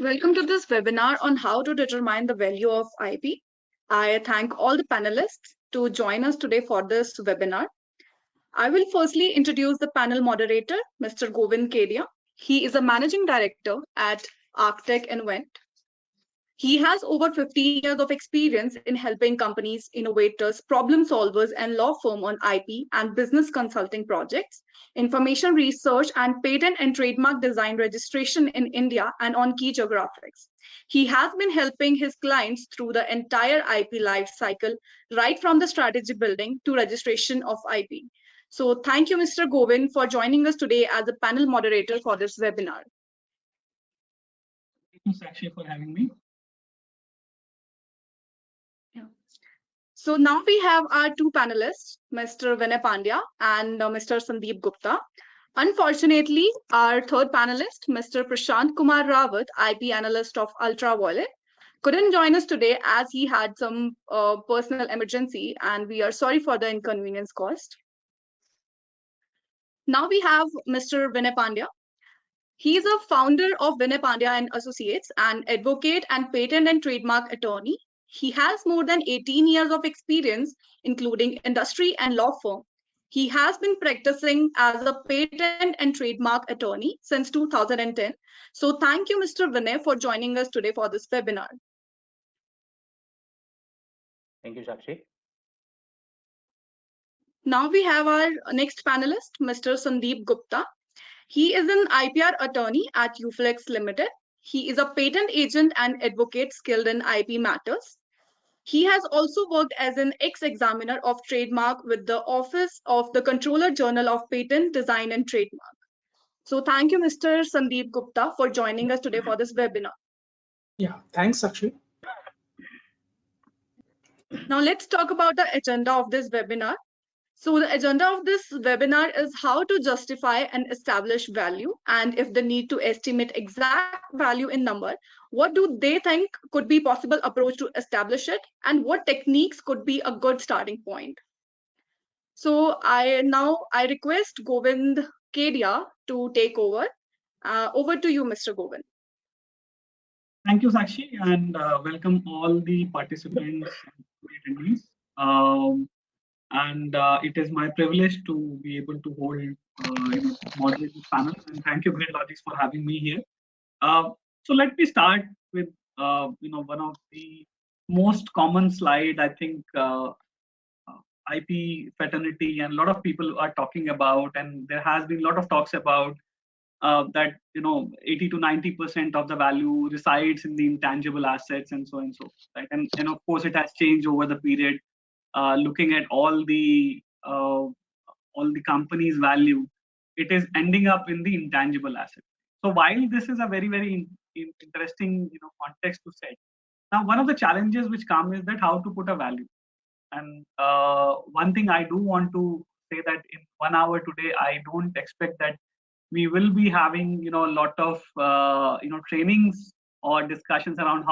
Welcome to this webinar on how to determine the value of IP. I thank all the panelists to join us today for this webinar. I will firstly introduce the panel moderator, Mr. Govind Kedia. He is a managing director at Arctech Invent. He has over 15 years of experience in helping companies, innovators, problem solvers, and law firm on IP and business consulting projects, information research, and patent and trademark design registration in India and on key geographics. He has been helping his clients through the entire IP life cycle, right from the strategy building to registration of IP. So thank you, Mr. Govind, for joining us today as a panel moderator for this webinar. Thank you, Sakshi, for having me. So now we have our two panelists, Mr. Vinay Pandya and Mr. Sandeep Gupta. Unfortunately, our third panelist, Mr. Prashant Kumar Rawat, IP analyst of Ultraviolet, couldn't join us today as he had some personal emergency, and we are sorry for the inconvenience caused. Now we have Mr. Vinay Pandya. He is a founder of Vinay Pandya and Associates, an advocate and patent and trademark attorney. He has more than 18 years of experience, including industry and law firm. He has been practicing as a patent and trademark attorney since 2010. So thank you, Mr. Vinay, for joining us today for this webinar. Thank you, Sakshi. Now we have our next panelist, Mr. Sandeep Gupta. He is an IPR attorney at Uflex Limited. He is a patent agent and advocate skilled in IP matters. He has also worked as an ex-examiner of trademark with the Office of the Controller General of Patent, Design and Trademark. So thank you, Mr. Sandeep Gupta, for joining us today for this webinar. Yeah, thanks, Sakshi. Now let's talk about the agenda of this webinar. So the agenda of this webinar is how to justify and establish value, and if they need to estimate exact value in number, what do they think could be possible approach to establish it, and what techniques could be a good starting point. So I request Govind Kedia to take over. Over to you, Mr. Govind. Thank you, Sakshi, and welcome all the participants and attendees. It is my privilege to be able to hold, moderate this panel. And thank you, Methodologies, for having me here. So let me start with, one of the most common slide. I think IP fraternity and a lot of people are talking about, and there has been a lot of talks about that 80 to 90% of the value resides in the intangible assets and so and so, right? And of course it has changed over the period. Looking at all the company's value, it is ending up in the intangible asset. So while this is a very interesting context to set, now one of the challenges which come is that how to put a value. And one thing I do want to say that in 1 hour today, I don't expect that we will be having a lot of trainings or discussions around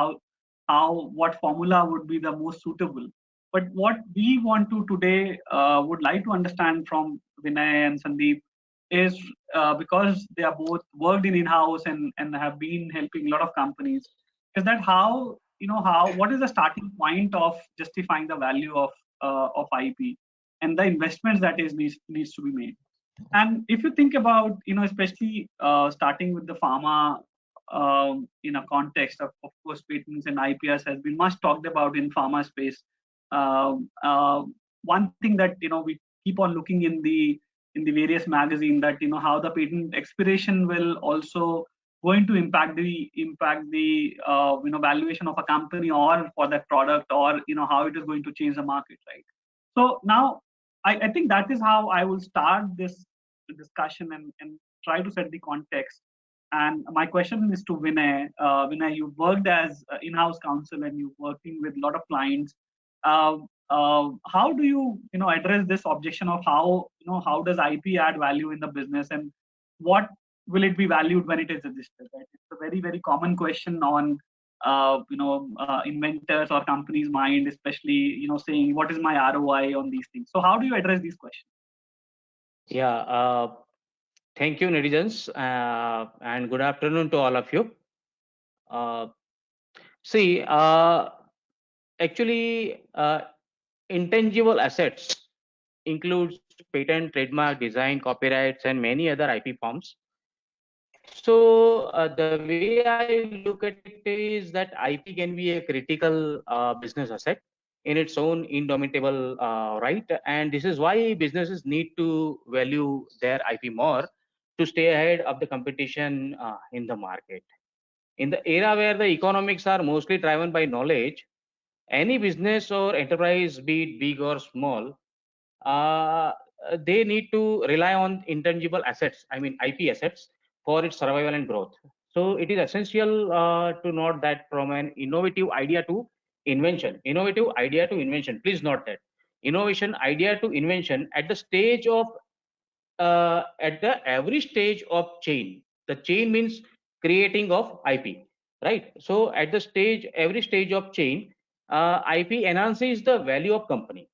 what formula would be the most suitable. But what we want to today would like to understand from Vinay and Sandeep is because they are both worked in-house and have been helping a lot of companies, is that what is the starting point of justifying the value of IP and the investments that needs to be made. And if you think about, especially starting with the pharma in a context of course, patents and IPRs has been much talked about in pharma space. One thing that we keep on looking in the various magazines that how the patent expiration will also going to impact the valuation of a company or for that product, or how it is going to change the market, right? So now I think that is how I will start this discussion and try to set the context. And my question is to Vinay. Vinay, you worked as in-house counsel and you're working with a lot of clients. How do you address this objection of how does IP add value in the business, and what will it be valued when it is registered? Right? It's a very common question on inventors or companies' mind, especially saying what is my ROI on these things. So how do you address these questions? Yeah, thank you, netizens, and good afternoon to all of you. Uh, See, actually, intangible assets includes patent, trademark, design, copyrights, and many other IP forms. So the way I look at it is that IP can be a critical business asset in its own indomitable right, and this is why businesses need to value their IP more to stay ahead of the competition in the market. In the era where the economics are mostly driven by knowledge, any business or enterprise, be it big or small, uh, they need to rely on intangible assets, I mean IP assets, for its survival and growth. So it is essential to note that from an innovative idea to invention, please note that innovation idea to invention at the every stage of chain. The chain means creating of IP, right? So at the every stage of chain, IP enhances the value of company.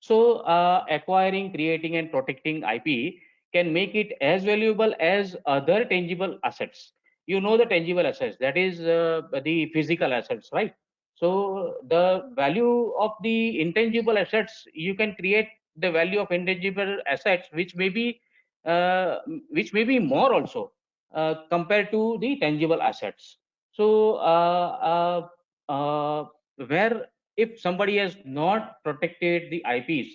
So acquiring, creating, and protecting IP can make it as valuable as other tangible assets. You know the tangible assets, that is the physical assets, right? So the value of the intangible assets, you can create the value of intangible assets, uh, which may be more also compared to the tangible assets. So where if somebody has not protected the IPs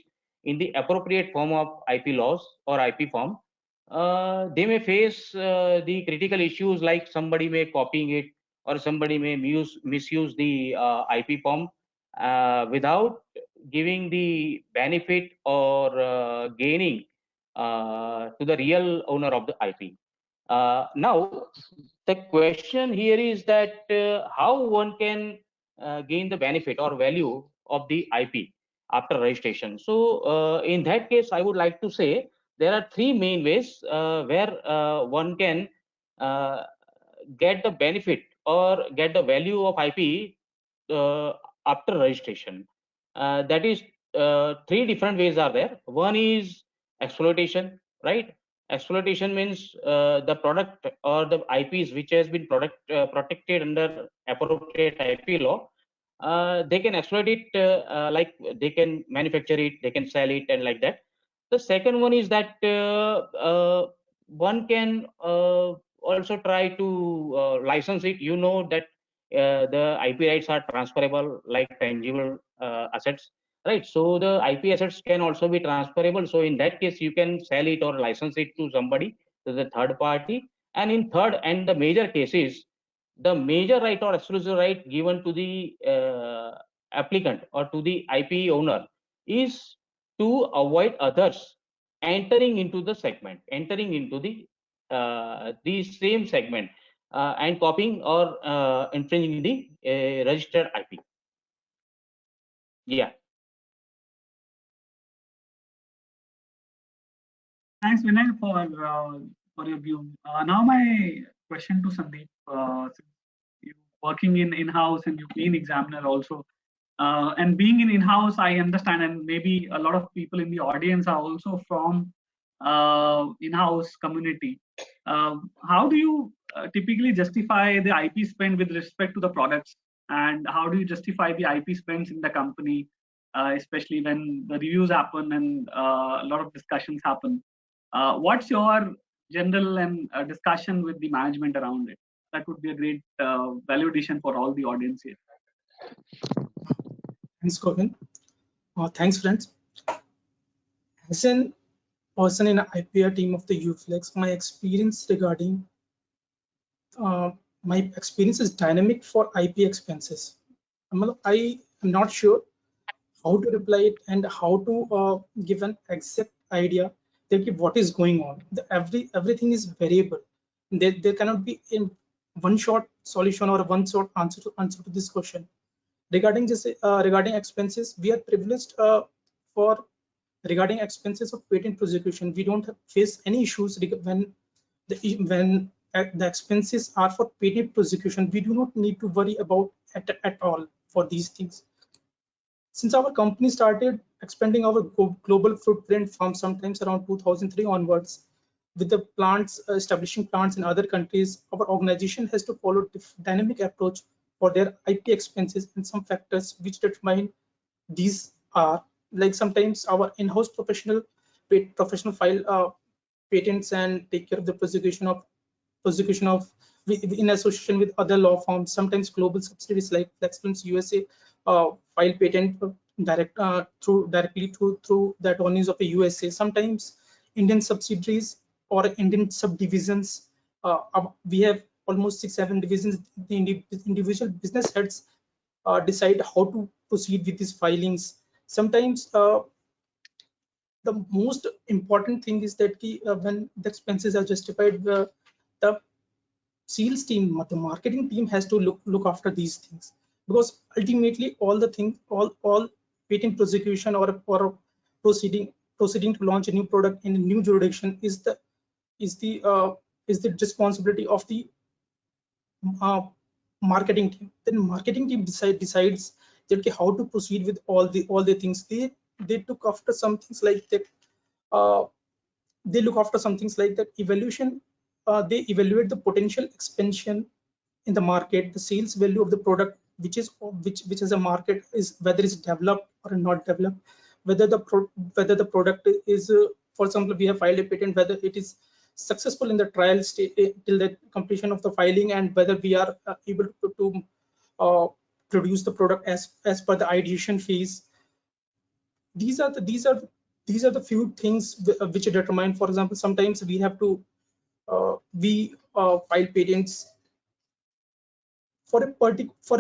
in the appropriate form of IP laws or IP form, they may face the critical issues like somebody may copying it or somebody may misuse the IP form without giving the benefit or gaining to the real owner of the IP. Now, the question here is that how one can gain the benefit or value of the IP after registration. So, in that case, I would like to say there are three main ways where one can uh, get the benefit or get the value of IP after registration. That is, three different ways are there. One is exploitation, right? Exploitation means the product or the IPs which has been protected under appropriate IP law. They can exploit it, like they can manufacture it, they can sell it, and like that. The second one is that one can also try to license it. You know that the IP rights are transferable like tangible assets, right? So the IP assets can also be transferable. So in that case, you can sell it or license it to somebody, to the third party. And in third and the major cases, the major right or exclusive right given to the applicant or to the IP owner is to avoid others entering into the same segment and copying or infringing the registered IP. Yeah. Thanks, Vinay, for your view. Now, my question to Sandeep, since you working in in-house and you've been examiner also, and being in in-house, I understand, and maybe a lot of people in the audience are also from in-house community. How do you typically justify the IP spend with respect to the products, and how do you justify the IP spends in the company, especially when the reviews happen and a lot of discussions happen? What's your general and discussion with the management around it? That would be a great value addition for all the audience here. Thanks, Govind. Thanks, friends. As an person in IPR team of the UFlex, my experience is dynamic for IP expenses. I am not sure how to reply it and how to give an exact idea that what is going on. Everything is variable. There cannot be in one short solution or one short answer to this question. Regarding expenses, we are privileged for regarding expenses of patent prosecution. We don't face any issues when the expenses are for patent prosecution. We do not need to worry about at all for these things. Since our company started expanding our global footprint from sometimes around 2003 onwards, with the plants, establishing plants in other countries, our organization has to follow dynamic approach for their IP expenses, and some factors which determine these are like sometimes our in-house professional file patents and take care of the prosecution of in association with other law firms. Sometimes global subsidiaries like Flexprints USA file patent directly through the attorneys of the USA. Sometimes Indian subsidiaries or Indian subdivisions. We have almost 6-7 divisions. The individual business heads decide how to proceed with these filings. Sometimes the most important thing is that when the expenses are justified, the sales team, the marketing team has to look after these things, because ultimately all the things, all patent prosecution or proceeding to launch a new product in a new jurisdiction is the responsibility of the uh, marketing team. Then marketing team decides that okay, how to proceed with all the things. They took after some things like that. Uh, they look after some things like that evaluation. They evaluate the potential expansion in the market, the sales value of the product, which is a market, is whether it's developed or not developed, whether the product is, for example, we have filed a patent, whether it is successful in the trial state till the completion of the filing, and whether we are able to uh, produce the product as per the ideation phase. These are the few things which determine. For example, sometimes we have to we file patents for a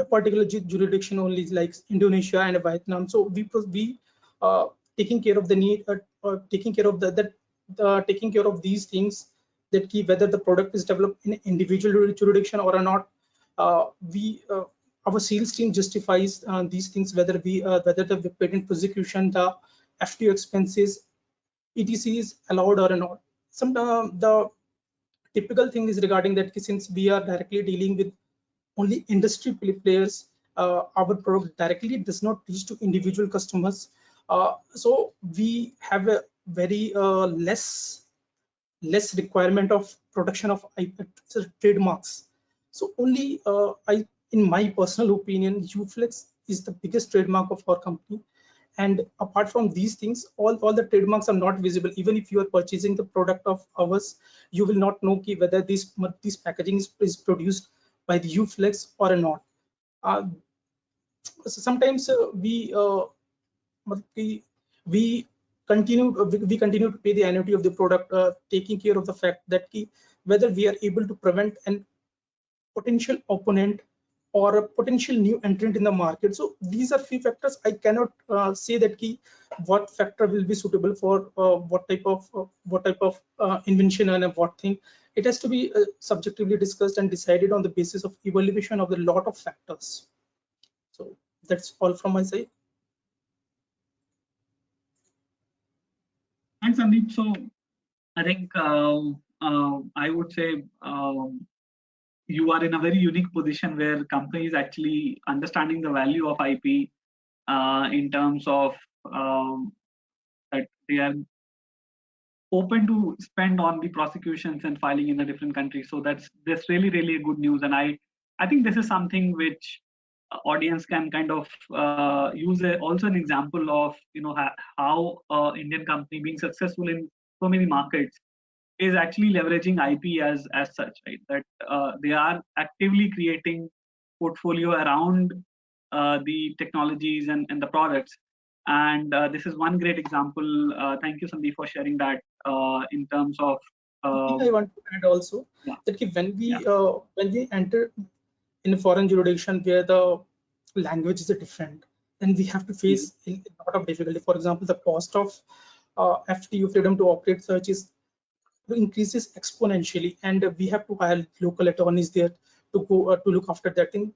particular jurisdiction only, like Indonesia and Vietnam. So we taking care of the need, taking care of taking care of these things, that key whether the product is developed in individual jurisdiction or not. We Our sales team justifies these things, whether the patent prosecution, the FTO expenses, etc. is allowed or not. Some the typical thing is regarding that since we are directly dealing with only industry players, our product directly does not reach to individual customers. So we have a very less requirement of production of trademarks. So only in my personal opinion, Uflex is the biggest trademark of our company. And apart from these things, all the trademarks are not visible. Even if you are purchasing the product of ours, you will not know whether this packaging is produced by the Uflex or not. Uh, so sometimes we continue to pay the annuity of the product, taking care of the fact that whether we are able to prevent an potential opponent or a potential new entrant in the market. So these are few factors. I cannot say that what factor will be suitable for what type of invention and what thing. It has to be subjectively discussed and decided on the basis of evaluation of the lot of factors. So that's all from my side. Thanks, Sandeep. So I think I would say you are in a very unique position where companies actually understanding the value of IP in terms of that they are open to spend on the prosecutions and filing in the different countries. So that's really a good news, and I think this is something which audience can kind of use also an example of how Indian company being successful in so many markets is actually leveraging IP as such, right? That they are actively creating portfolio around the technologies and the products. And this is one great example. Thank you, Sandeep, for sharing that in terms of. I want to add also that when we enter in a foreign jurisdiction where the languages are different, then we have to face a lot of difficulty. For example, the cost of FTU, freedom to operate search, increases exponentially, and we have to hire local attorneys there to go to look after that thing.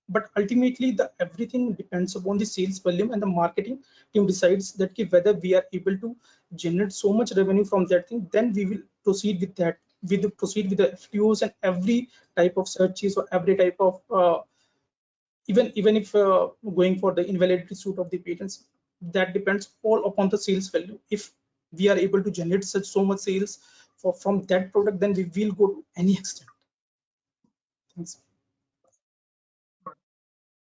But ultimately everything depends upon the sales volume, and the marketing team decides that whether we are able to generate so much revenue from that thing. Then we will proceed with that. We will proceed with the FTOs and every type of searches or every type of even if going for the invalidity suit of the patents. That depends all upon the sales value. If we are able to generate such so much sales from that product, then we will go to any extent. Thanks.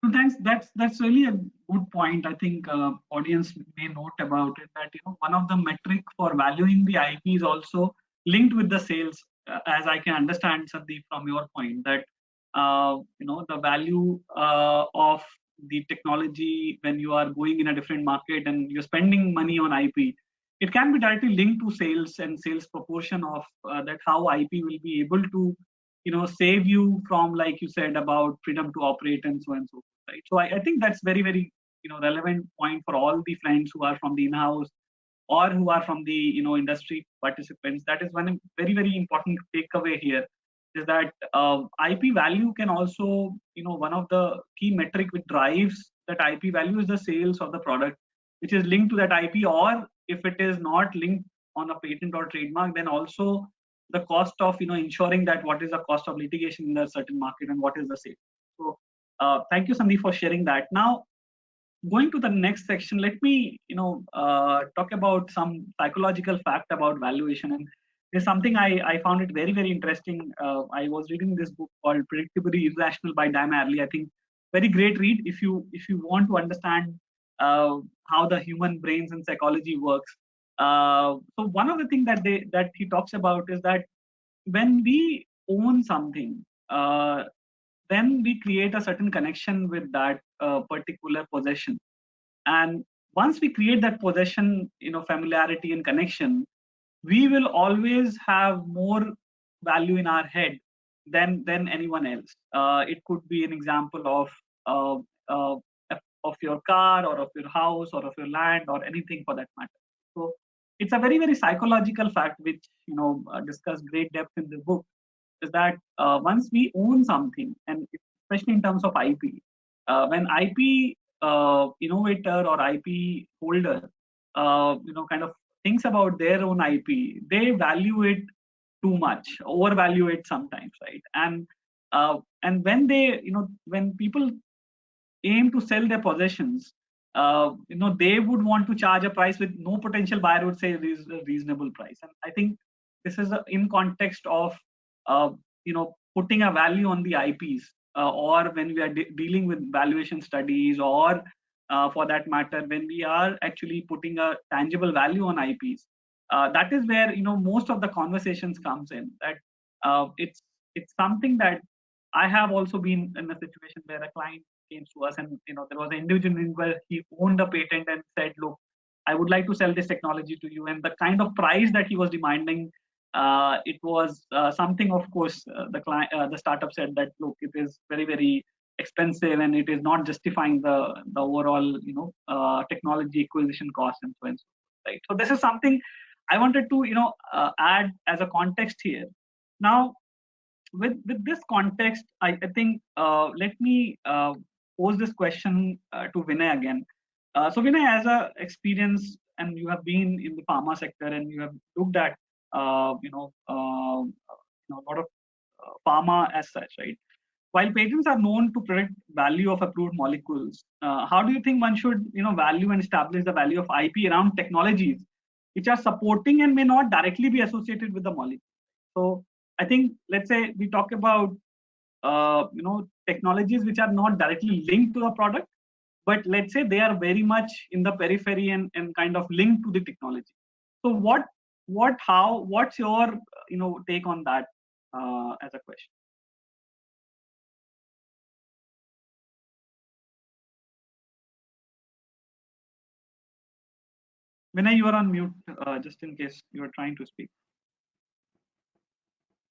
So thanks. That's really a good point. I think audience may note about it that one of the metric for valuing the IP is also linked with the sales. As I can understand, Sandeep, from your point that the value of the technology when you are going in a different market and you're spending money on IP, it can be directly linked to sales and sales proportion of that how IP will be able to save you from, like you said, about freedom to operate and so and so forth, right? So I think that's very very relevant point for all the friends who are from the in-house or who are from the industry participants. That is one very very important takeaway here, is that IP value can also one of the key metric which drives that IP value is the sales of the product which is linked to that IP, or if it is not linked on a patent or trademark, then also the cost of ensuring that what is the cost of litigation in a certain market and what is the sale. So thank you, Sandeep, for sharing that. Now going to the next section, let me talk about some psychological fact about valuation. And there's something I found it very very interesting. I was reading this book called Predictably Irrational by Dan Ariely. I think very great read if you want to understand how the human brains and psychology works. So one of the things that he talks about is that when we own something, then we create a certain connection with that particular possession. And once we create that possession, familiarity and connection, we will always have more value in our head than anyone else. It could be an example of your car or of your house or of your land or anything for that matter. So it's a very very psychological fact which discussed great depth in the book, is that once we own something, and especially in terms of IP, when IP innovator or IP holder kind of thinks about their own IP, they value it too much, overvalue it sometimes, right? And when they when people aim to sell their possessions, they would want to charge a price with no potential buyer would say is a reasonable price. And I think this is in context of uh, putting a value on the IPs, or when we are dealing with valuation studies, or for that matter when we are actually putting a tangible value on IPs. That is where most of the conversations comes in. That it's something that I have also been in a situation where a client came to us, and there was an individual in where he owned a patent and said, look, I would like to sell this technology to you. And the kind of price that he was demanding, it was something, of course, the startup said that, look, it is very very expensive and it is not justifying the overall technology acquisition cost and so on, right? So this is something I wanted to add as a context here. Now with this context, I think let me pose this question to Vinay again. So Vinay, as a experience, and you have been in the pharma sector and you have looked at a lot of pharma as such, right? While patents are known to predict value of approved molecules, how do you think one should value and establish the value of IP around technologies which are supporting and may not directly be associated with the molecule? So I think, let's say we talk about technologies which are not directly linked to the product, but let's say they are very much in the periphery and kind of linked to the technology. So what's your take on that as a question? Vinay, you are on mute, just in case you are trying to speak.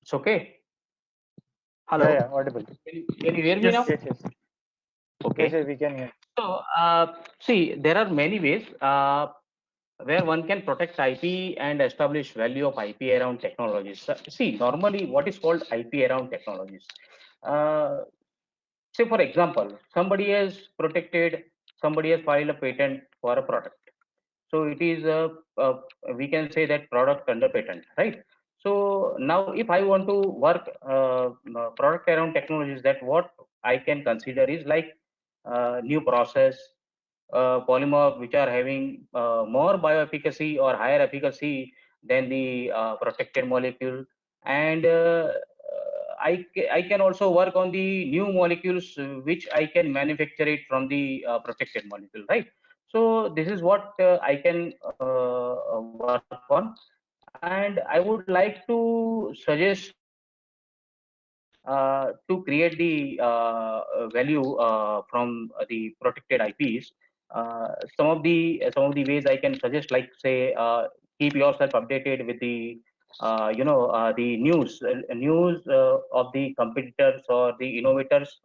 It's okay. Hello. Yeah, audible. Can you hear me now? Yes, yes. Okay. Yes, we can hear. So, see, there are many ways where one can protect IP and establish value of IP around technologies. See, normally what is called IP around technologies? Say, for example, somebody has filed a patent for a product. So it is we can say that product under patent, right? So now if I want to work product around technologies, that what I can consider is like new process, polymorph which are having more bioefficacy or higher efficacy than the protected molecule. And I can also work on the new molecules which I can manufacture it from the protected molecule, right? So this is what I can work on, and I would like to suggest to create the value from the protected IPs. Some of the ways I can suggest, like say, keep yourself updated with the the news of the competitors or the innovators,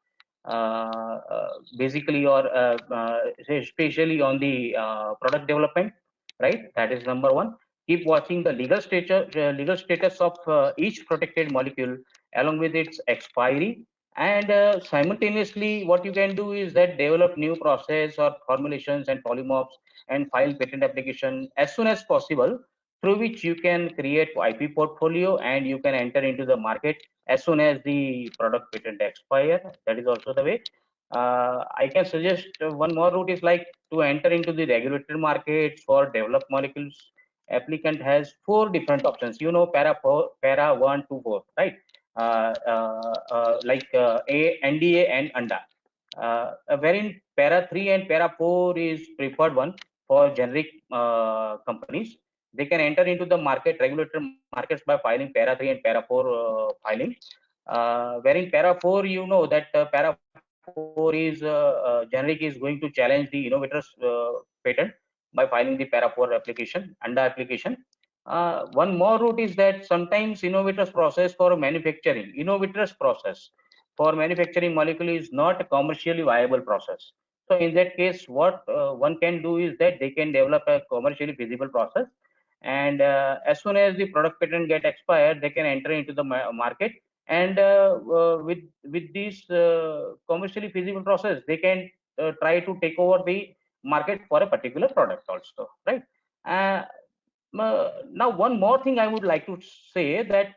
basically, or especially on the product development, right? That is number one. Keep watching the legal status of each protected molecule along with its expiry, and simultaneously what you can do is that develop new process or formulations and polymorphs and file patent application as soon as possible, through which you can create IP portfolio and you can enter into the market as soon as the product patent expire. That is also the way. I can suggest one more route is like to enter into the regulated market for developed molecules. Applicant has 4 different options, para 1 to 4, right? Like NDA and ANDA, wherein para 3 and para 4 is preferred one for generic companies. They can enter into the regulated markets by filing para 3 and para 4 filing. Wherein para 4, that para 4 is generic is going to challenge the innovator's patent by filing the para 4 application, ANDA application. One more route is that sometimes innovators process for manufacturing molecule is not a commercially viable process. So in that case, what one can do is that they can develop a commercially feasible process, and as soon as the product patent get expired, they can enter into the market, and with this commercially feasible process, they can try to take over the market for a particular product also, right? Uh, Now, one more thing I would like to say, that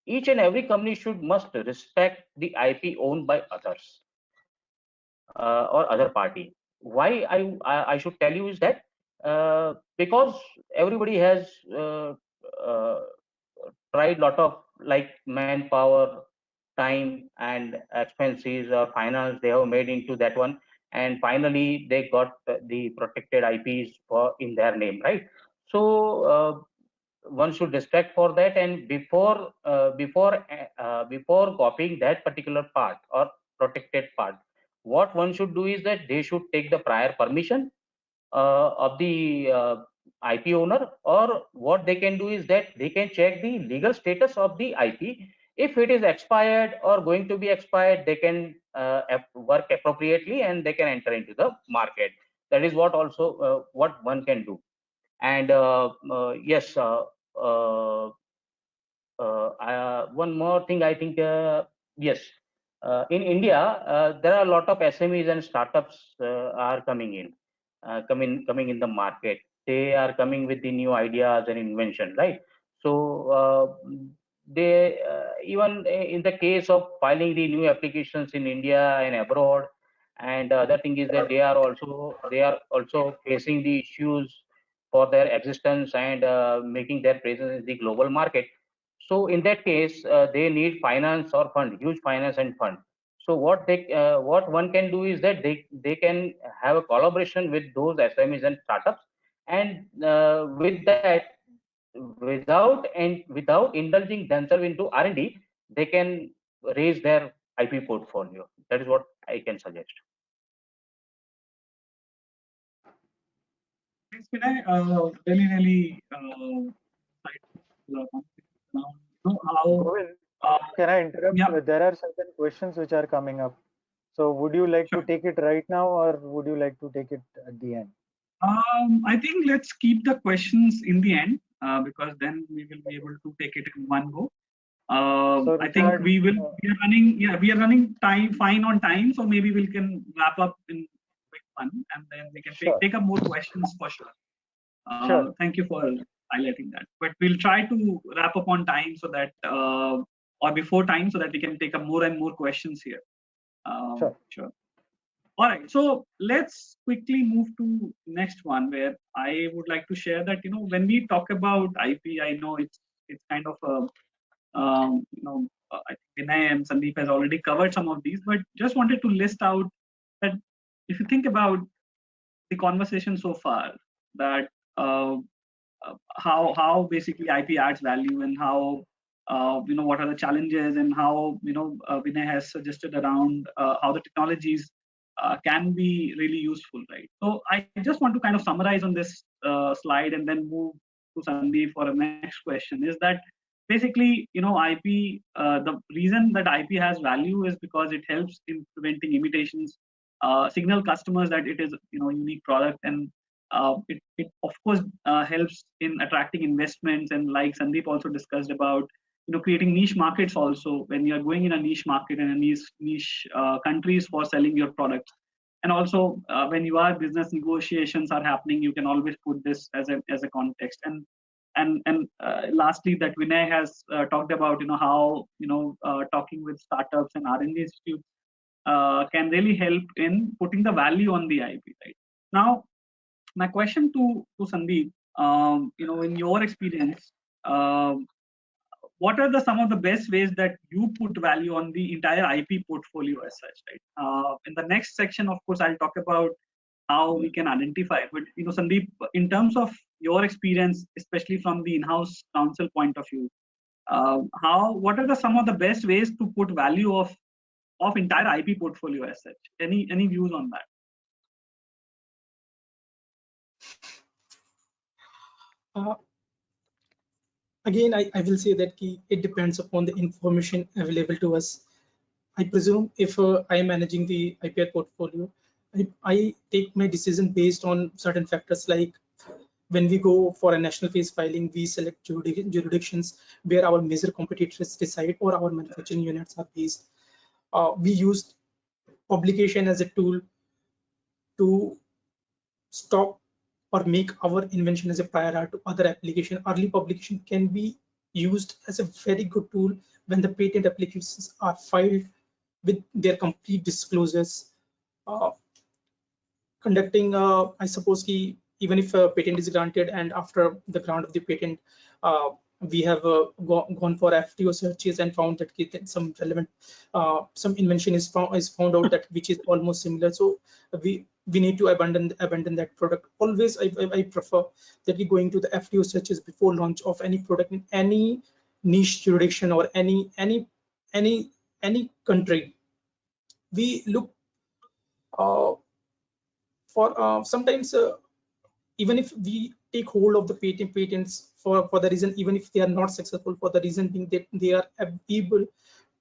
each and every company must respect the IP owned by others or other party. Why I should tell you is that because everybody has uh, tried lot of, like, manpower, time and expenses or finance they have made into that one, and finally they got the protected IPs for in their name, right? So one should respect for that, and before copying that particular part or protected part, what one should do is that they should take the prior permission of the IP owner, or what they can do is that they can check the legal status of the IP. If it is expired or going to be expired, they can work appropriately and they can enter into the market. That is what one can do. And yes, uh, one more thing, I think, yes, in India, there are a lot of SMEs and startups are coming in the market. They are coming with the new ideas and invention, right? So they even in the case of filing the new applications in India and abroad, and other thing is that they are also facing the issues for their existence and making their presence in the global market. So in that case, they need finance or fund, huge finance and fund. So what one can do is that they can have a collaboration with those SMEs and startups, and with that, without indulging themselves into R&D, they can raise their IP portfolio. That is what I can suggest. Thanks, Vinay. Really, insightful, how, Govind, uh, can I interrupt? yeah, There are certain questions which are coming up. So would you like to sure. take it right now, or would you like to take it at the end? I think let's keep the questions in the end, because then we will be able to take it in one go. So I think Richard, we are running fine on time, so maybe we can wrap up in quick one, and then we can sure, take up more questions for sure. sure, Thank you for highlighting that. But we'll try to wrap up on time so that, or before time, so that we can take up more and more questions here. sure. Sure. All right, so let's quickly move to next one, where I would like to share that when we talk about IP, I know it's kind of a I think Vinay and Sandeep has already covered some of these, but just wanted to list out that if you think about the conversation so far, that how basically IP adds value, and how what are the challenges, and how Vinay has suggested around how the technologies can be really useful, right? So I just want to kind of summarize on this slide and then move to Sandeep for a next question. Is that basically IP, the reason that IP has value is because it helps in preventing imitations, signal customers that it is unique product, and it of course helps in attracting investments, and like Sandeep also discussed about creating niche markets also, when you are going in a niche market and a niche countries for selling your products. And also when your business negotiations are happening, you can always put this as a context. And lastly, that Vinay has talked about how talking with startups and R&D institutes can really help in putting the value on the IP, right? Now my question to Sandeep, in your experience, what are some of the best ways that you put value on the entire IP portfolio as such, right? In the next section, of course, I'll talk about how we can identify. But Sandeep, in terms of your experience, especially from the in-house counsel point of view, what are some of the best ways to put value of entire IP portfolio as such? Any views on that? Uh, Again, I will say that it depends upon the information available to us. I presume if I am managing the IPR portfolio, I take my decision based on certain factors, like when we go for a national phase filing, we select jurisdictions where our major competitors reside or our manufacturing units are based. We use publication as a tool to stop or make our invention as a prior art to other application. Early publication can be used as a very good tool when the patent applications are filed with their complete disclosures. Uh, Conducting, I suppose, even if a patent is granted and after the grant of the patent, we have gone for FTO searches and found that some relevant, some invention is found out that which is almost similar. So we need to abandon that product. Always, I prefer that we going to the FTO searches before launch of any product in any niche jurisdiction or any country. We look for sometimes even if we take hold of the patents for the reason, even if they are not successful, for the reason being that they are able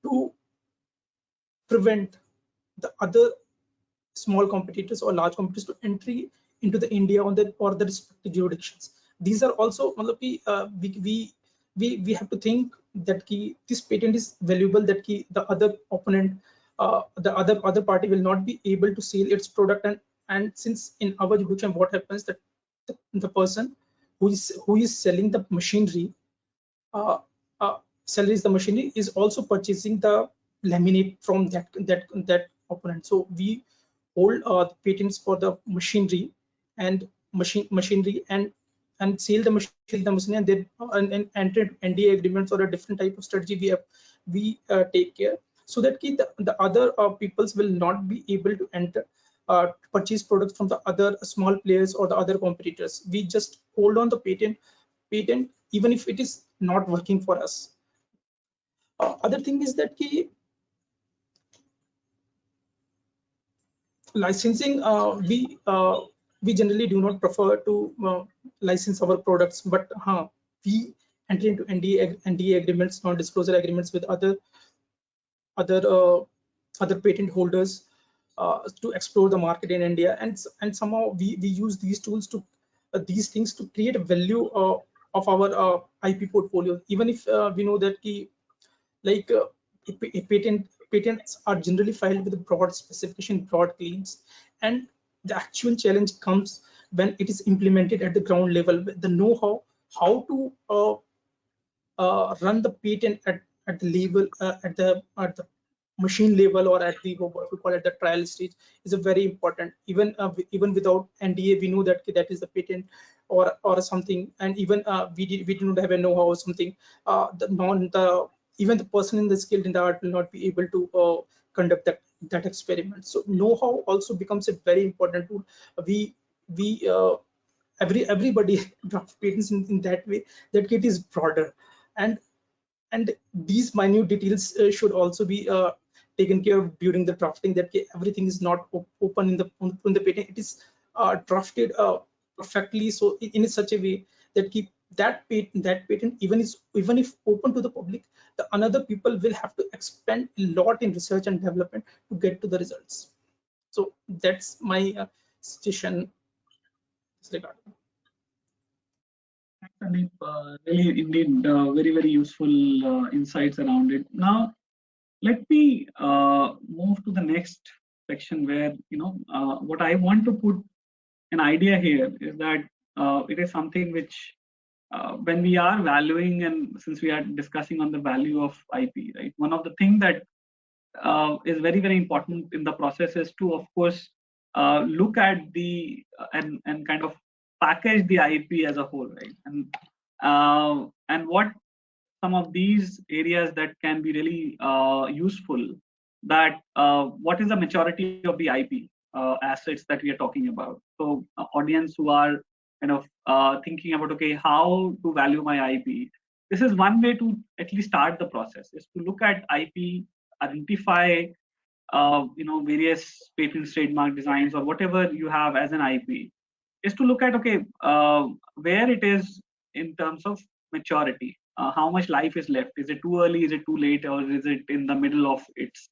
to prevent the other small competitors or large competitors to entry into the India on the or the respective jurisdictions. These are also we have to think that this patent is valuable, that the other opponent, the other party will not be able to sell its product. And since in our jurisdiction, what happens that the person who is selling the machinery, uh, sells the machinery, is also purchasing the laminate from that opponent. So we hold the patents for the machinery and machinery and sell the machinery, and then and enter NDA agreements or a different type of strategy we take care, so that the other peoples will not be able to enter purchase products from the other small players or the other competitors. We just hold on the patent even if it is not working for us. Other thing is that licensing, we generally do not prefer to license our products, but we enter into NDA agreements, non-disclosure agreements with other other patent holders to explore the market in India, and somehow we use these tools to these things to create a value of our IP portfolio, even if we know that like patents are generally filed with a broad specification, broad claims, and the actual challenge comes when it is implemented at the ground level. The know-how, how to run the patent at the level at the machine level or at the what we call it the trial stage is a very important. Even without NDA, we know that that is the patent or something, and even we do not have a know-how or something. Even the person in the skilled in the art will not be able to conduct that experiment. So know-how also becomes a very important tool. We everybody draft patents in that way that it is broader, and these minute details should also be taken care of during the drafting, that everything is not open in the patent. It is drafted perfectly, so in such a way that keep that patent even if open to the public, the another people will have to expend a lot in research and development to get to the results. So that's my suggestion in this regard. Thanks, Sandeep. Really, indeed, very, very useful insights around it. Now, let me move to the next section where, what I want to put an idea here is that it is something which, when we are valuing, and since we are discussing on the value of IP, right, one of the things that is very, very important in the process is to, of course, look at and kind of package the IP as a whole, right? And what some of these areas that can be really useful, that what is the maturity of the IP assets that we are talking about. So audience who are kind of thinking about, okay, how to value my IP, this is one way to at least start the process, is to look at IP, identify various patents, trademark, designs, or whatever you have as an IP, is to look at, okay, where it is in terms of maturity. How much life is left? Is it too early? Is it too late? Or is it in the middle of its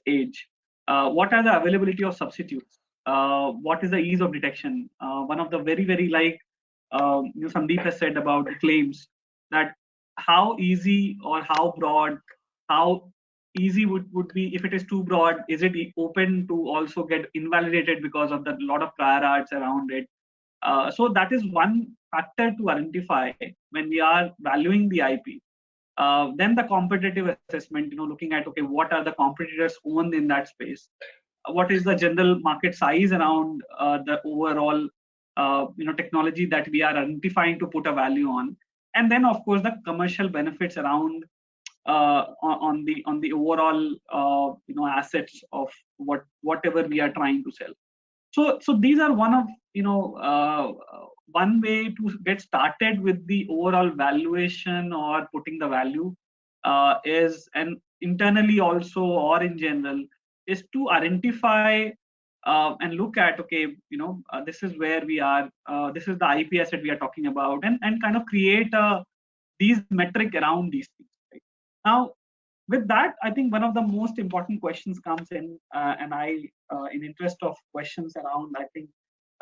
age? What are the availability of substitutes? What is the ease of detection? One of the very, very Sandeep has said about the claims, that how easy or how broad, how easy would be. If it is too broad, is it open to also get invalidated because of the lot of prior arts around it? So that is one factor to identify when we are valuing the IP. Then the competitive assessment, looking at, okay, what are the competitors owned in that space? What is the general market size around the overall technology that we are identifying to put a value on? And then, of course, the commercial benefits around on the overall assets of whatever we are trying to sell. So these are one of one way to get started with the overall valuation or putting the value is, and internally also or in general, is to identify and look at, okay, this is where we are, this is the IP asset we are talking about, and kind of create these metric around these things, right? Now, with that, I think one of the most important questions comes in, and in interest of questions around, I think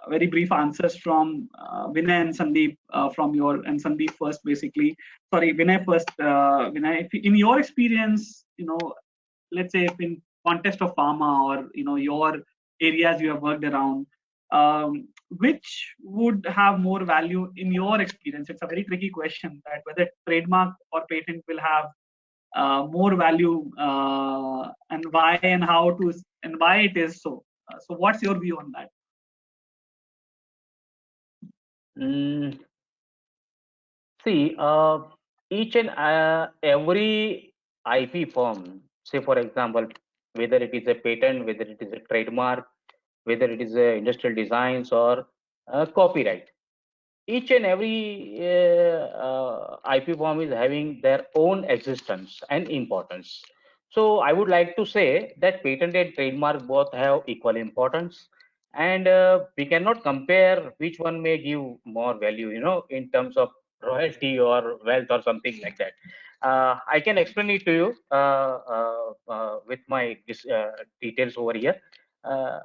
very brief answers from Vinay and Sandeep, and Sandeep first, basically. Sorry, Vinay first. Vinay, if in your experience, let's say if in context of pharma or your areas you have worked around, which would have more value in your experience? It's a very tricky question, that whether trademark or patent will have more value, and why, and how to, and why it is so. So what's your view on that? See, each and every IP form, say for example, whether it is a patent, whether it is a trademark, whether it is a industrial designs or copyright, each and every IP form is having their own existence and importance. So I would like to say that patent and trademark both have equal importance, and we cannot compare which one may give more value, in terms of royalty or wealth or something like that. I can explain it to you with my details over here. Uh,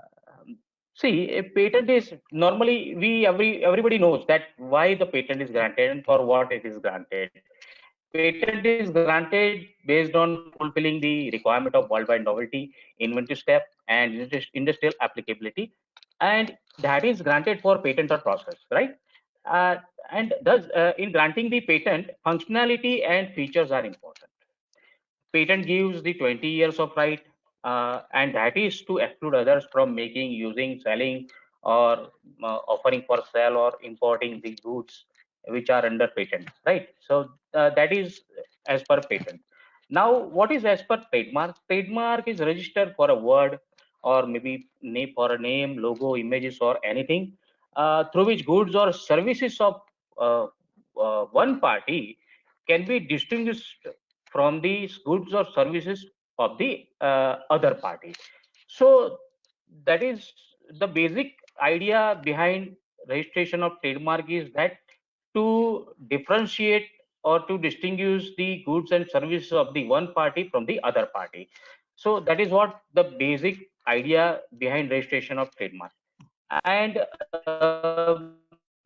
See, a patent is normally everybody knows that why the patent is granted and for what it is granted. Patent is granted based on fulfilling the requirement of worldwide novelty, inventive step, and industrial applicability, and that is granted for patent or process, right? Uh, and thus, in granting the patent, functionality and features are important. patent gives the 20 years of right, and that is to exclude others from making, using, selling, or offering for sale or importing the goods which are under patent, right? So that is as per patent. Now, what is as per trademark? Trademark is registered for a word or maybe name for a name, logo, images, or anything through which goods or services of uh, one party can be distinguished from the goods or services of the other party. So that is the basic idea behind registration of trademark, is that to differentiate or to distinguish the goods and services of the one party from the other party. So that is what the basic idea behind registration of trademark. And I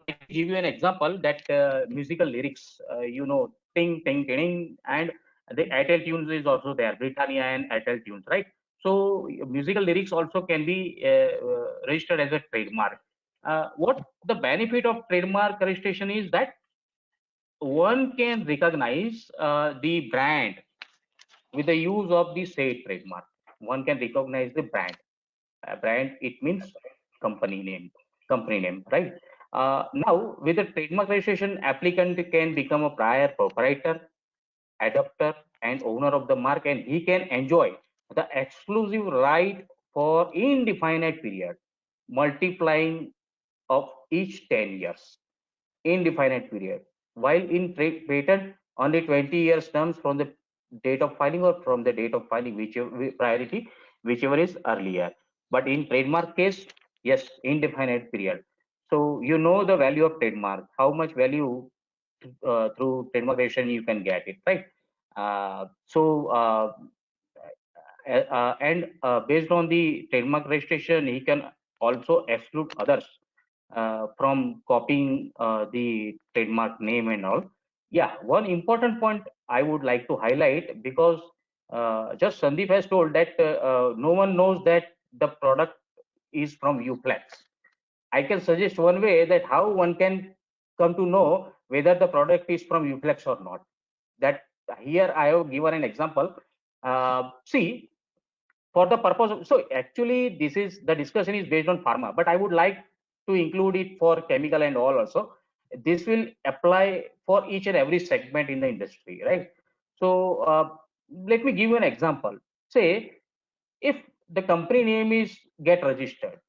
can give you an example that musical lyrics, ting, ting, ting, and the Airtel tunes is also there, Britannia and Airtel tunes, right? So musical lyrics also can be registered as a trademark. What the benefit of trademark registration is that one can recognize the brand with the use of the said trademark. One can recognize the brand. Brand, it means company name, right? Now, with the trademark registration, applicant can become a prior proprietor, adopter, and owner of the mark, and he can enjoy the exclusive right for indefinite period, multiplying of each 10 years, indefinite period. While in patent, only 20 years terms from the date of filing or from the date of filing, whichever priority, whichever is earlier. But in trademark case, yes, indefinite period. So you know the value of trademark, how much value through trademark registration you can get it, right? And based on the trademark registration, he can also exclude others from copying the trademark name and all. Yeah, one important point I would like to highlight, because just Sandeep has told that no one knows that the product is from Uflex. I can suggest one way that how one can come to know whether the product is from Uflex or not. That here I have given an example. See, for the purpose of, so actually this is the discussion is based on pharma, but I would like to include it for chemical and all also. This will apply for each and every segment in the industry, right? So let me give you an example. Say if the company name is get registered,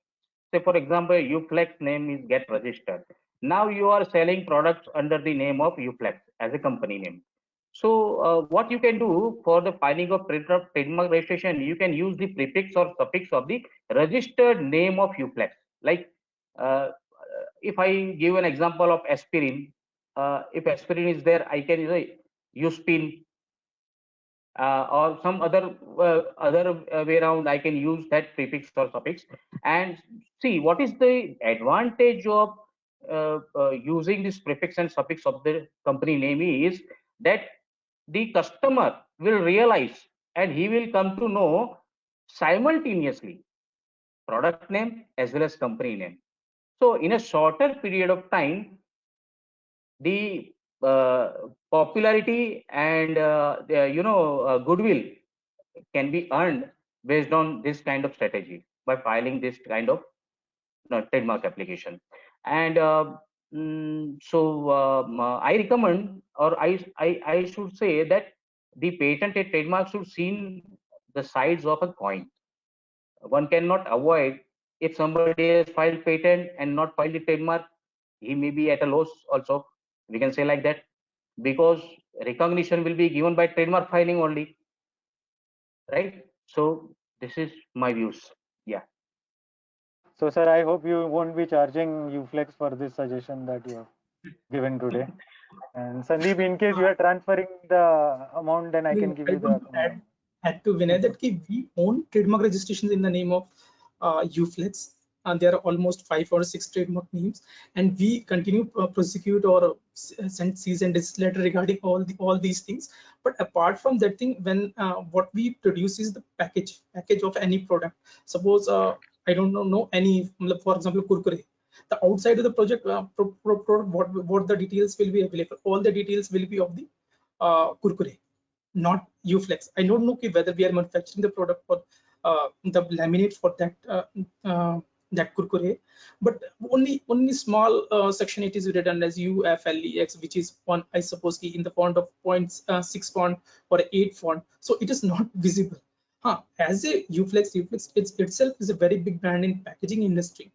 say for example Uflex name is get registered. Now you are selling products under the name of Uflex as a company name. So what you can do for the filing of trademark registration, you can use the prefix or suffix of the registered name of Uflex. Like if I give an example of aspirin, if aspirin is there, I can say Uspin, or some other way around. I can use that prefix or suffix and see what is the advantage of using this prefix and suffix of the company name is that the customer will realize and he will come to know simultaneously product name as well as company name. So in a shorter period of time, the popularity and goodwill can be earned based on this kind of strategy by filing this kind of trademark application. And I recommend, or I should say that the patent and trademark should see the sides of a coin. One cannot avoid, if somebody has filed patent and not filed the trademark, he may be at a loss also. We can say like that, because recognition will be given by trademark filing only, right? So this is my views. Yeah. So, sir, I hope you won't be charging Uflex for this suggestion that you have given today. And Sandeep, in case you are transferring the amount, then I can give I you the want to account number. add to Vinay that we own trademark registrations in the name of Uflex, and there are almost 5 or 6 trademark names, and we continue to prosecute or send cease and desist letter regarding all these things. But apart from that thing, when what we produce is the package of any product. Suppose I don't know any, for example, Kurkure. The outside of the project product, what the details will be available. All the details will be of the Kurkure. not UFlex. I don't know whether we are manufacturing the product for the laminate for that that kurkure, but only small section it is written as UFLEX, which is one, I suppose, in the font of 0.6 font or 8 font, so it is not visible. As a UFlex itself is a very big brand in packaging industry.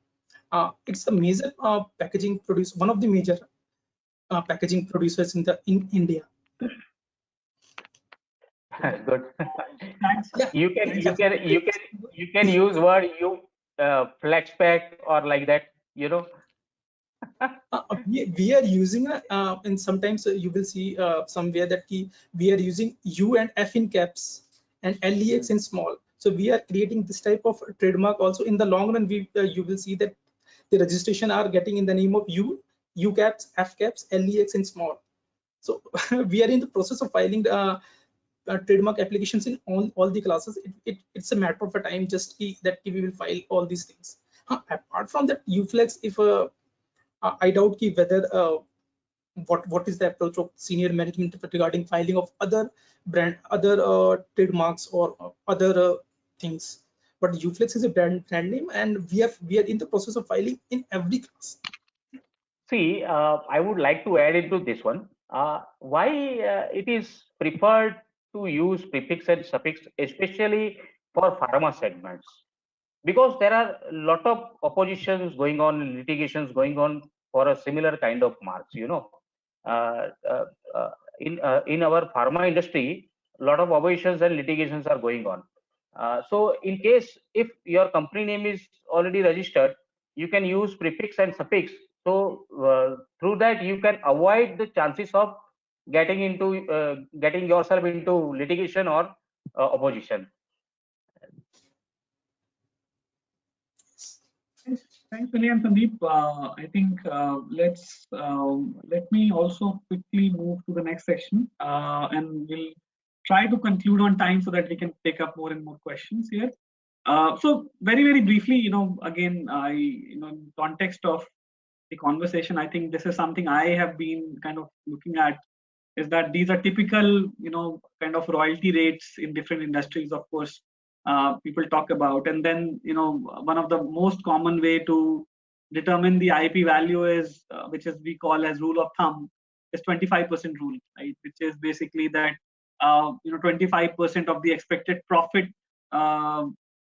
It's a major packaging producer, one of the major packaging producers in India. Good. Thanks. Yeah. You can use word flex pack or like that, you know. We are using and sometimes you will see somewhere that we are using U and F in caps and LEX in small. So we are creating this type of trademark also. In the long run, you will see that the registration are getting in the name of U caps, F caps, LEX in small. So we are in the process of filing trademark applications in all the classes. It's a matter of a time, just that we will file all these things. Apart from that, UFlex, if I doubt whether what is the approach of senior management regarding filing of other trademarks or other things. But UFlex is a brand name, and we are in the process of filing in every class. See, I would like to add into this one. Why it is preferred to use prefix and suffix, especially for pharma segments? Because there are a lot of oppositions going on, litigations going on for a similar kind of marks. You know, uh, uh, in our pharma industry, a lot of oppositions and litigations are going on. So, in case if your company name is already registered, you can use prefix and suffix. So, through that, you can avoid the chances of getting yourself into litigation or opposition. Thanks, Vinay and Sandeep. I think let me also quickly move to the next section, and we'll try to conclude on time so that we can take up more and more questions here. So very briefly, again, in context of the conversation, I think this is something I have been kind of looking at, is that these are typical, kind of royalty rates in different industries, of course, people talk about. And then, one of the most common way to determine the IP value is, which is we call as rule of thumb, is 25% rule, right? Which is basically that, 25% of the expected profit uh,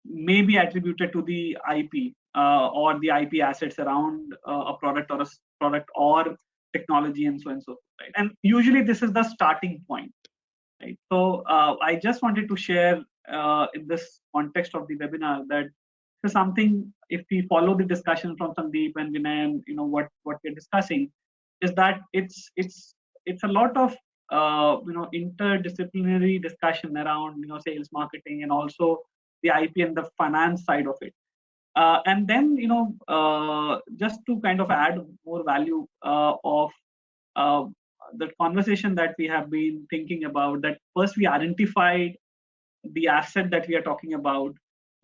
may be attributed to the IP or the IP assets around a product or a product or technology and so forth, right? And usually this is the starting point, right? So I just wanted to share in this context of the webinar that this is something, if we follow the discussion from Sandeep and Vinay and what we're discussing, is that it's a lot of interdisciplinary discussion around sales, marketing, and also the IP and the finance side of it. And then just to kind of add more value of the conversation that we have been thinking about, that first we identified the asset that we are talking about.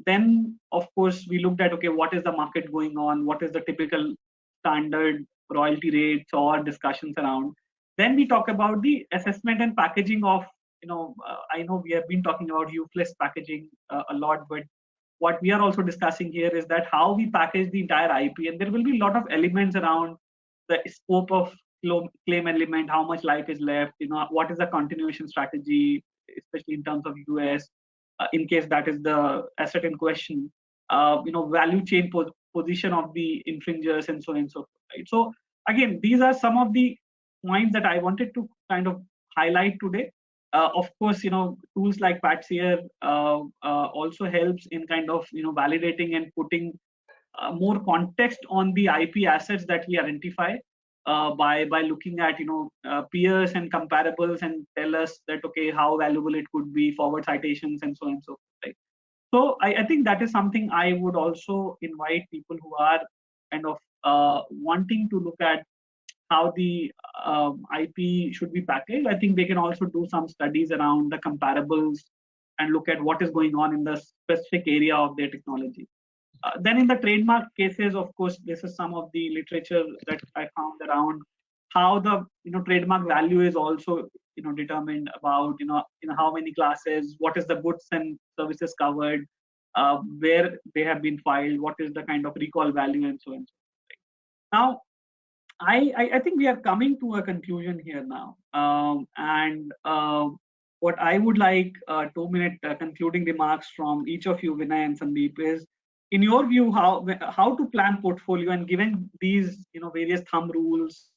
Then, of course, we looked at, okay, what is the market going on? What is the typical standard royalty rates or discussions around? Then we talk about the assessment and packaging of, I know we have been talking about UFlex packaging a lot, but what we are also discussing here is that how we package the entire IP, and there will be a lot of elements around the scope of claim element, how much life is left, what is the continuation strategy, especially in terms of US, in case that is the asset in question, value chain position of the infringers, and so on and so forth. Right? So again, these are some of the points that I wanted to kind of highlight today. Of course, tools like PatSeer also helps in kind of validating and putting more context on the IP assets that we identify by looking at peers and comparables, and tell us that, okay, how valuable it could be, forward citations, and so on and so forth. Right? So I think that is something I would also invite people who are kind of wanting to look at how the IP should be packaged. I think they can also do some studies around the comparables and look at what is going on in the specific area of their technology. Then in the trademark cases, of course, this is some of the literature that I found around how the trademark value is also determined, about how many classes, what is the goods and services covered, where they have been filed, what is the kind of recall value, and so on. Now, I think we are coming to a conclusion here now, and what I would like 2-minute concluding remarks from each of you, Vinay and Sandeep, is, in your view, how to plan portfolio, and given these various thumb rules,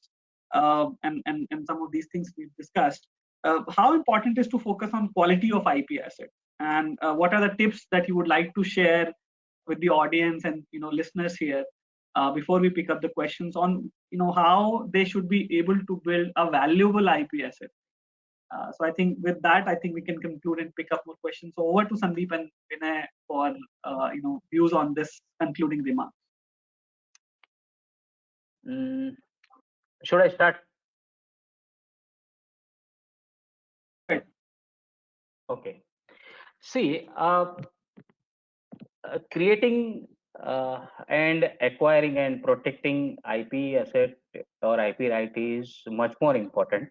and some of these things we've discussed, how important is to focus on quality of IP asset, and what are the tips that you would like to share with the audience and listeners here, before we pick up the questions on how they should be able to build a valuable IP asset. So I think with that, I think we can conclude and pick up more questions. So over to Sandeep and Vinay for views on this concluding remarks. Should I start? Right. Okay. See, creating and acquiring and protecting IP asset or IP right is much more important.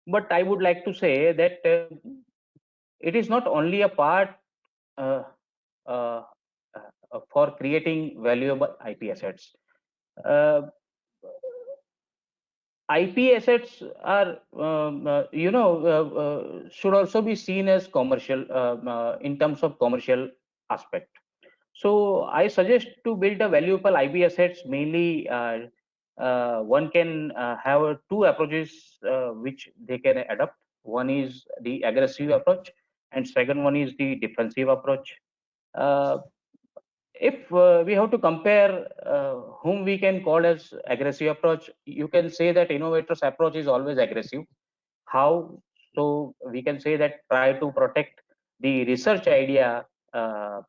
But I would like to say that it is not only a part uh, uh, for creating valuable IP assets. Uh, IP assets are, should also be seen as commercial in terms of commercial aspect. So I suggest to build a valuable IP assets. Mainly, one can have two approaches which they can adopt. One is the aggressive approach, and second one is the defensive approach. Uh, if we have to compare whom we can call as aggressive approach, you can say that innovators approach is always aggressive. How? So we can say that try to protect the research idea, or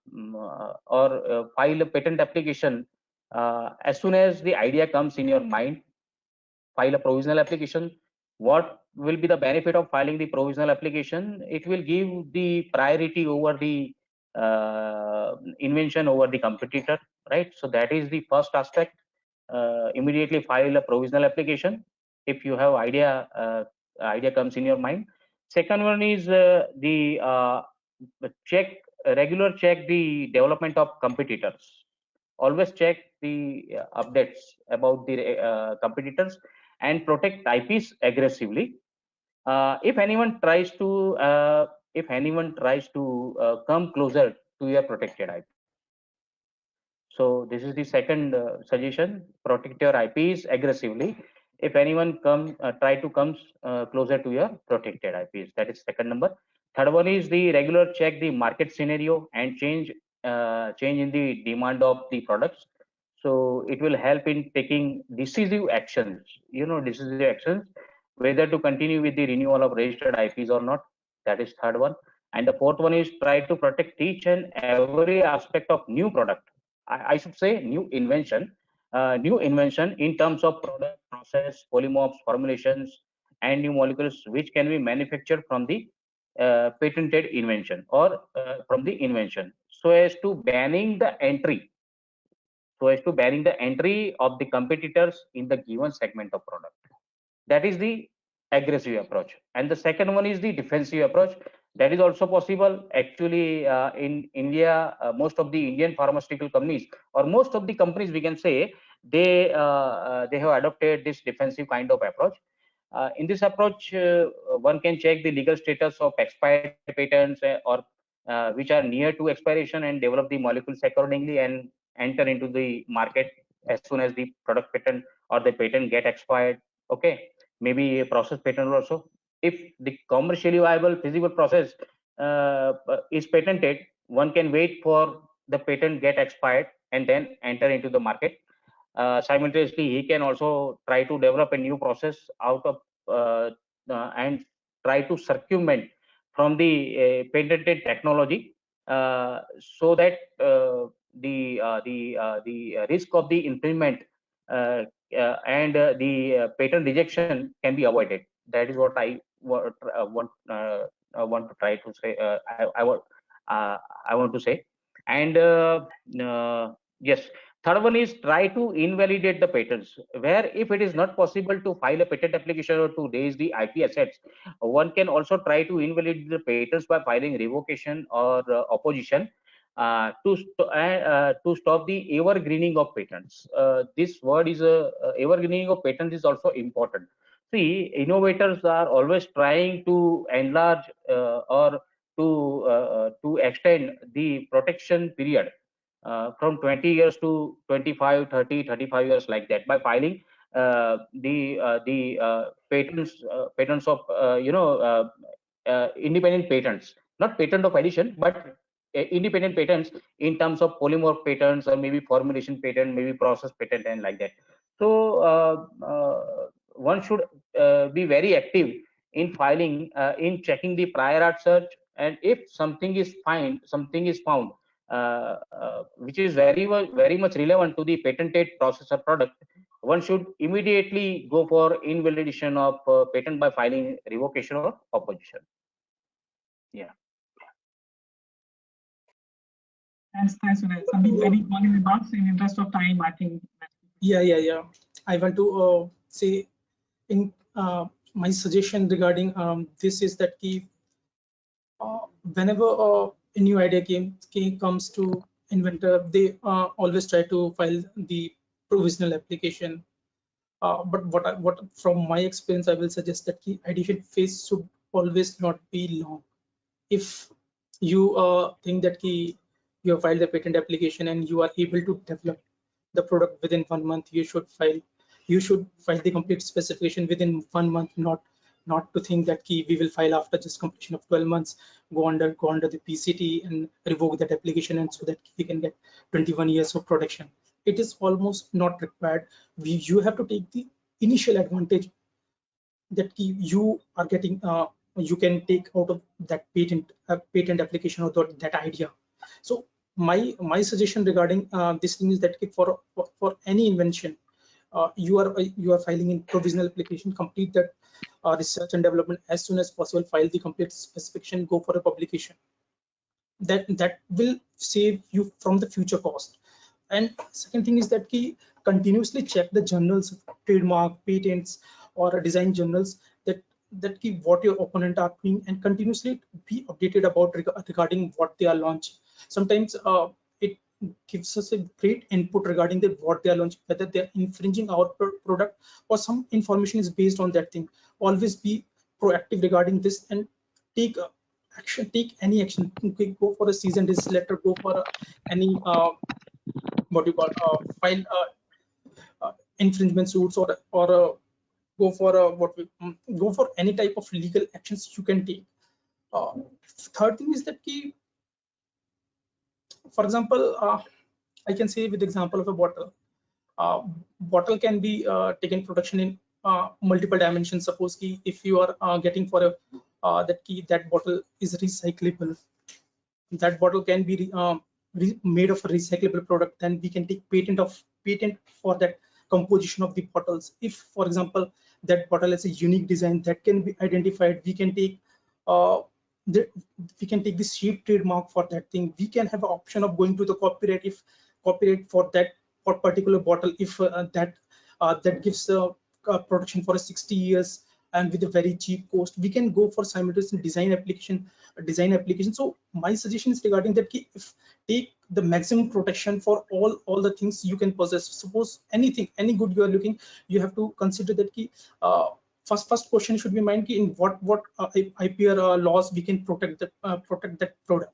file a patent application as soon as the idea comes in your mind. File a provisional application. What will be the benefit of filing the provisional application? It will give the priority over the invention over the competitor, right? So that is the first aspect. Immediately file a provisional application if you have idea comes in your mind. Second one is the check regular check the development of competitors. Always check the updates about the competitors and protect IPs aggressively. If anyone tries to come closer to your protected IP. So this is the second suggestion: protect your IPs aggressively. If anyone try to comes closer to your protected IPs, that is second number. Third one is the regular check the market scenario and change in the demand of the products. So it will help in taking decisive actions. Decisive actions whether to continue with the renewal of registered IPs or not. That is third one. And the fourth one is try to protect each and every aspect of new product. I should say new invention in terms of product, process, polymorphs, formulations, and new molecules which can be manufactured from the patented invention or from the invention, so as to banning the entry of the competitors in the given segment of product. That is the aggressive approach. And the second one is the defensive approach. That is also possible. Actually, in India, most of the Indian pharmaceutical companies, or most of the companies, we can say, they have adopted this defensive kind of approach. In this approach, one can check the legal status of expired patents, or which are near to expiration, and develop the molecules accordingly and enter into the market as soon as the product patent or the patent get expired. Okay, maybe a process patent also. If the commercially viable feasible process is patented, one can wait for the patent get expired and then enter into the market. Simultaneously, he can also try to develop a new process out of and try to circumvent from the patented technology, so that the risk of the infringement and the patent rejection can be avoided. That is what I want to try to say. I want to say. And yes, Third one is try to invalidate the patents, where if it is not possible to file a patent application or to raise the IP assets, one can also try to invalidate the patents by filing revocation or opposition to stop the evergreening of patents. This word is evergreening of patents is also important. See, innovators are always trying to enlarge or to extend the protection period from 20 years to 25, 30, 35 years, like that, by filing the patents of independent patents, not patent of addition, but independent patents in terms of polymorph patents or maybe formulation patent, maybe process patent, and like that. So one should be very active in filing, in checking the prior art search, and if something is found which is very much relevant to the patented process or product, one should immediately go for invalidation of patent by filing revocation or opposition. Yeah. Thanks, Sunil. Sandeep, any closing remarks in interest of time? I think. Yeah. I want to say in my suggestion regarding this is that whenever a new idea comes to inventor, they always try to file the provisional application. But what from my experience, I will suggest that key ideation phase should always not be long. If you think that you have filed the patent application and you are able to develop the product within 1 month, you should file the complete specification within 1 month, not to think that we will file after just completion of 12 months, go under the PCT and revoke that application, and so that we can get 21 years of production. It is almost not required. You have to take the initial advantage that you are getting, you can take out of that patent application or that idea. So my suggestion regarding this thing is that for any invention, you are filing in provisional application, complete that research and development as soon as possible, file the complete specification, go for a publication. That will save you from the future cost. And second thing is that continuously check the journals, trademark, patents, or design journals, that what your opponent are doing, and continuously be updated about regarding what they are launching. Sometimes it gives us a great input regarding what they are launching, whether they are infringing our product or some information is based on that thing. Always be proactive regarding this and take any action. Go for a cease and desist letter, go for any what you call file infringement suits, or go for go for any type of legal actions you can take. Third thing is that for example, I can say with example of a bottle. Bottle can be taken production in multiple dimensions. Suppose if you are getting for a that bottle is recyclable, that bottle can be made of a recyclable product, then we can take patent for that composition of the bottles. If for example that bottle has a unique design that can be identified, we can take the shape trademark for that thing. We can have an option of going to the copyright for that for particular bottle, if that gives production for 60 years and with a very cheap cost. We can go for simultaneous design application. So my suggestion is regarding that if take the maximum protection for all the things you can possess. Suppose any good you are looking, you have to consider that first question should be mind in what IPR laws we can protect that product.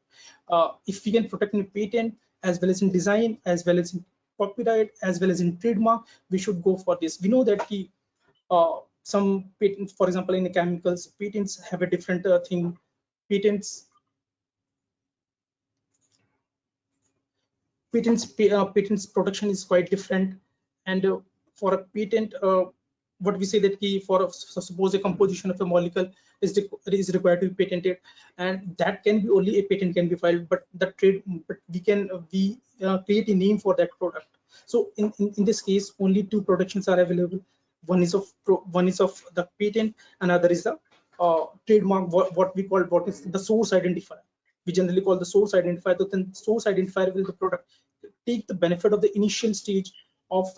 If we can protect in patent as well as in design, as well as in copyright, as well as in trademark, we should go for this. We know that some patents, for example, in the chemicals, patents have a different thing. Patents production is quite different, and for a patent, what we say that suppose a composition of a molecule is required to be patented, and that can be only a patent can be filed, but we can create a name for that product. So in this case, only two protections are available. One is of the patent, another is the trademark. What is the source identifier? We generally call the source identifier. Then source identifier will the product take the benefit of the initial stage of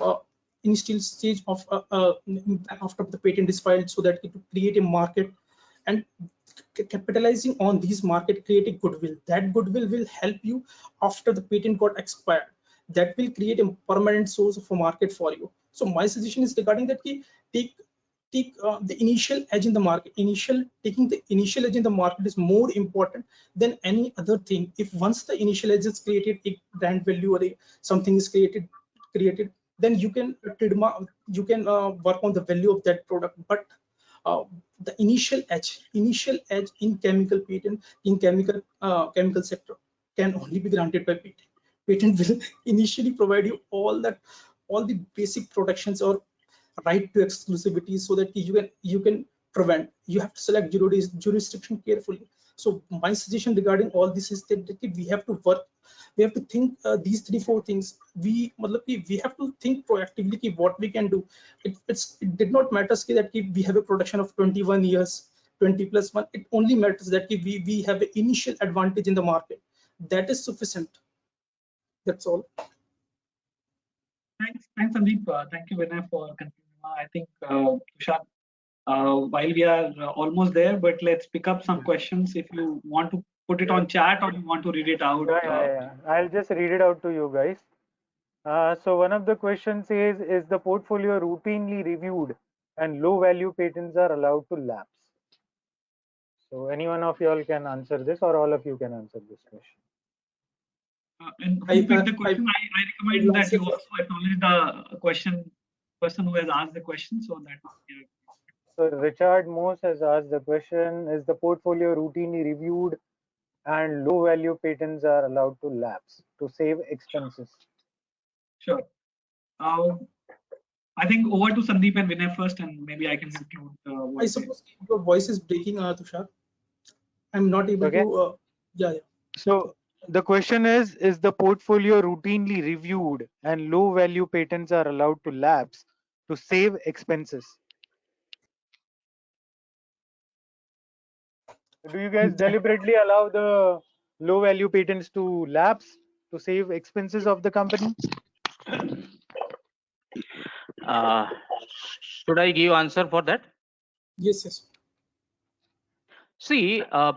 after the patent is filed, so that it will create a market, and capitalizing on these market, create a goodwill. That goodwill will help you after the patent got expired. That will create a permanent source of a market for you. So my suggestion is regarding that, take the initial edge in the market. Taking the initial edge in the market is more important than any other thing. If once the initial edge is created, a brand value or something is created, then you can work on the value of that product. But uh, the initial edge in chemical patent, in chemical sector, can only be granted by patent. Patent will initially provide you all the basic protections or right to exclusivity, so that you can prevent. You have to select jurisdiction carefully. So my suggestion regarding all this is that we have to work, we have to think these 3-4 things. We have to think proactively what we can do. It did not matter that we have a production of 21 years, 20 plus 1. It only matters that we have an initial advantage in the market. That is sufficient. That's all. Thanks, Sandeep. Thank you, Vinay, for continuing. I think, Tushar, while we are almost there, but let's pick up some questions. If you want to put it on chat or you want to read it out. Yeah. I'll just read it out to you guys. So one of the questions is the portfolio routinely reviewed and low value patents are allowed to lapse? So any one of you all can answer this, or all of you can answer this question. And who picked the question? I recommend that you also acknowledge the person who has asked the question, so that. So Richard Moss has asked the question: is the portfolio routinely reviewed and low value patents are allowed to lapse to save expenses? Sure. I think over to Sandeep and Vinay first, and maybe I can conclude. I suppose your voice is breaking, Tushar. I'm not able to. Yeah. So the question is the portfolio routinely reviewed and low value patents are allowed to lapse to save expenses? Do you guys deliberately allow the low value patents to lapse to save expenses of the company? Should I give answer for that? Yes. See, I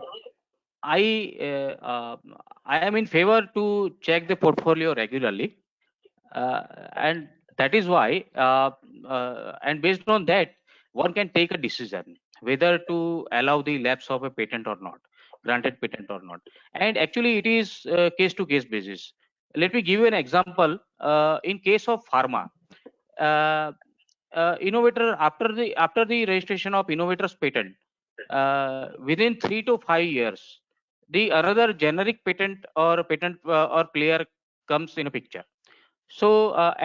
am in favor to check the portfolio regularly, and that is why, and based on that, one can take a decision whether to allow the lapse of a patent or not, granted patent or not. And actually, it is case to case basis. Let me give you an example. In case of pharma, innovator after the registration of innovator's patent, within 3 to 5 years, the another generic patent or patent or player comes in a picture. So out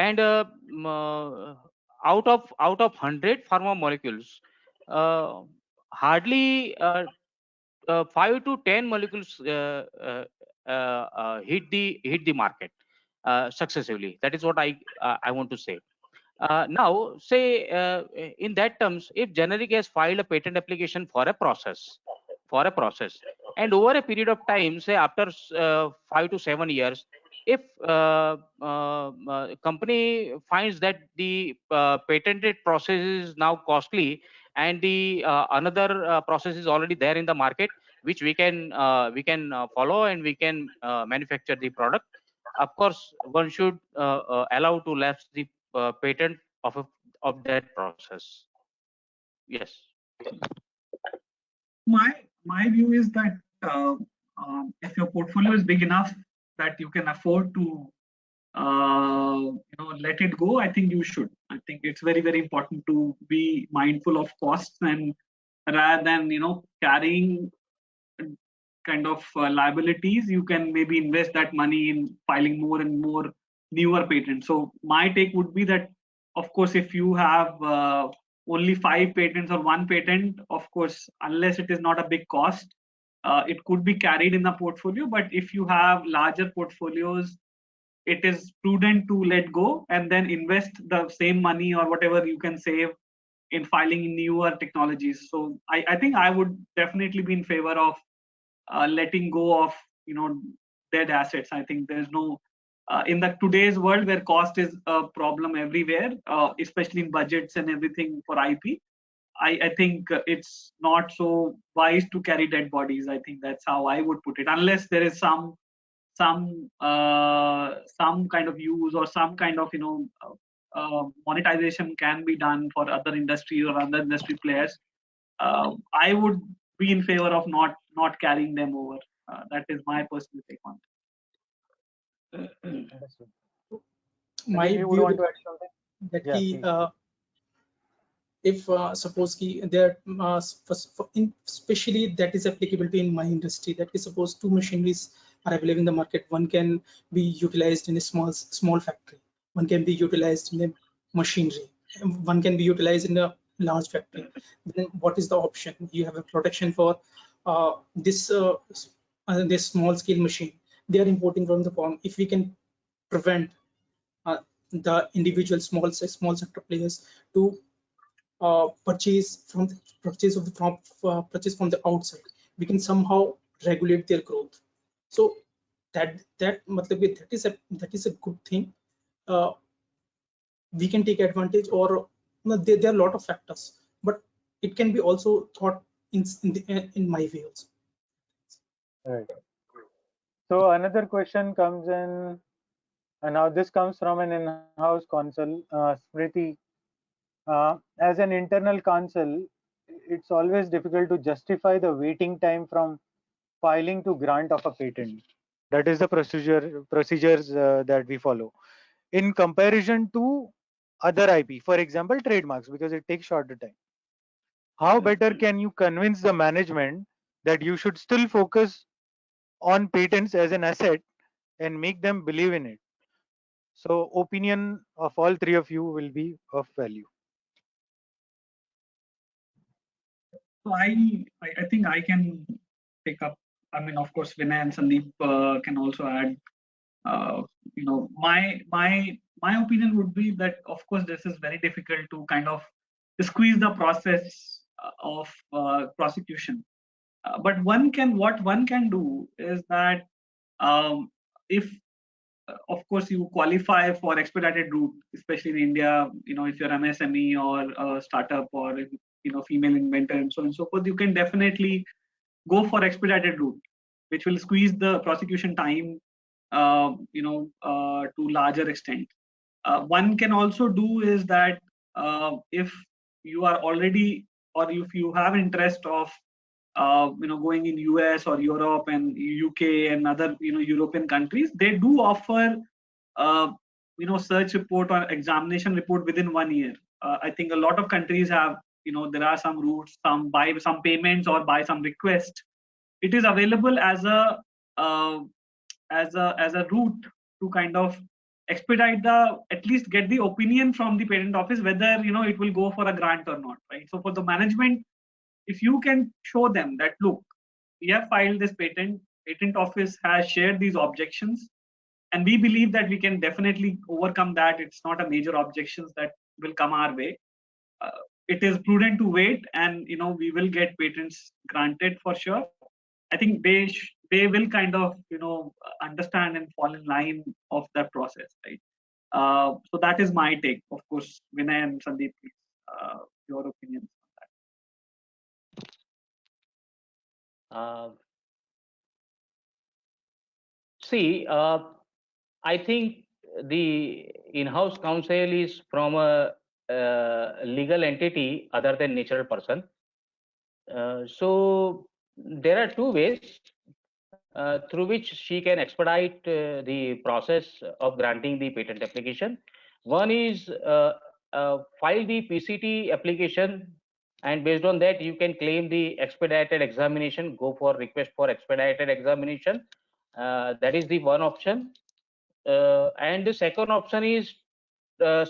of 100 pharma molecules, hardly 5 to 10 molecules hit the market successively. That is what I want to say. Now, say in that terms, if generic has filed a patent application for a process, and over a period of time, say after 5 to 7 years, if company finds that the patented process is now costly and the another process is already there in the market, which we can follow and we can manufacture the product, of course one should allow to lapse the patent of that process. Yes. My view is that if your portfolio is big enough that you can afford to let it go, I think you should. I think it's very, very important to be mindful of costs, and rather than carrying kind of liabilities, you can maybe invest that money in filing more and more newer patents. So my take would be that, of course, if you have only 5 patents or 1 patent, of course, unless it is not a big cost, it could be carried in the portfolio. But if you have larger portfolios, it is prudent to let go and then invest the same money or whatever you can save in filing newer technologies. So I think I would definitely be in favor of letting go of dead assets. I think there's no in the today's world where cost is a problem everywhere, especially in budgets and everything for IP, I think it's not so wise to carry dead bodies. I think that's how I would put it, unless there is some kind of use or some kind of monetization can be done for other industry or other industry players. I would be in favor of not carrying them over. That is my personal take on it. Understood. My Sandeep, you would view want to add regarding something? that Yeah, key, please. if suppose ki there especially that is applicable to in my industry, that is suppose two machineries are available in the market. One can be utilized in a small factory, one can be utilized in a machinery, and one can be utilized in a large factory. Then what is the option? You have a protection for this small scale machine they are importing from the farm. If we can prevent the individual small sector players to purchase from the outside, we can somehow regulate their growth. So that is a good thing. uh, we can take advantage, or there are a lot of factors, but it can be also thought in my way also. Right. So another question comes in, and now this comes from an in-house counsel, Smriti. As an internal counsel, it's always difficult to justify the waiting time from filing to grant of a patent. That is the procedures that we follow in comparison to other IP, for example, trademarks, because it takes shorter time. How better can you convince the management that you should still focus on patents as an asset and make them believe in it? So opinion of all three of you will be of value. So I think I can pick up. I mean, of course, Vinay and Sandeep can also add. Uh, my opinion would be that, of course, this is very difficult to kind of squeeze the process of prosecution. But what one can do is that, if of course you qualify for expedited route, especially in India, if you're MSME or a startup or female inventor and so on and so forth, you can definitely go for expedited route, which will squeeze the prosecution time to larger extent. One can also do is that, if you are already, or if you have interest of going in US or Europe and UK and other European countries, they do offer uh, search report or examination report within 1 year. I think a lot of countries have, there are some routes, some by some payments or by some request. It is available uh, as a route to kind of expedite the, at least get the opinion from the patent office whether it will go for a grant or not, right? So for the management, if you can show them that, look, we have filed this patent office has shared these objections, and we believe that we can definitely overcome that. It's not a major objections that will come our way. It is prudent to wait, and we will get patents granted for sure. I think they will kind of understand and fall in line of that process, right? So that is my take. Of course, Vinay and Sandeep, please, your opinions on Uh, See, I think the in-house counsel is from a legal entity other than natural person. So there are two ways through which she can expedite the process of granting the patent application. One is file the PCT application, and based on that you can claim the expedited examination, go for request for expedited examination. That is the one option. And the second option is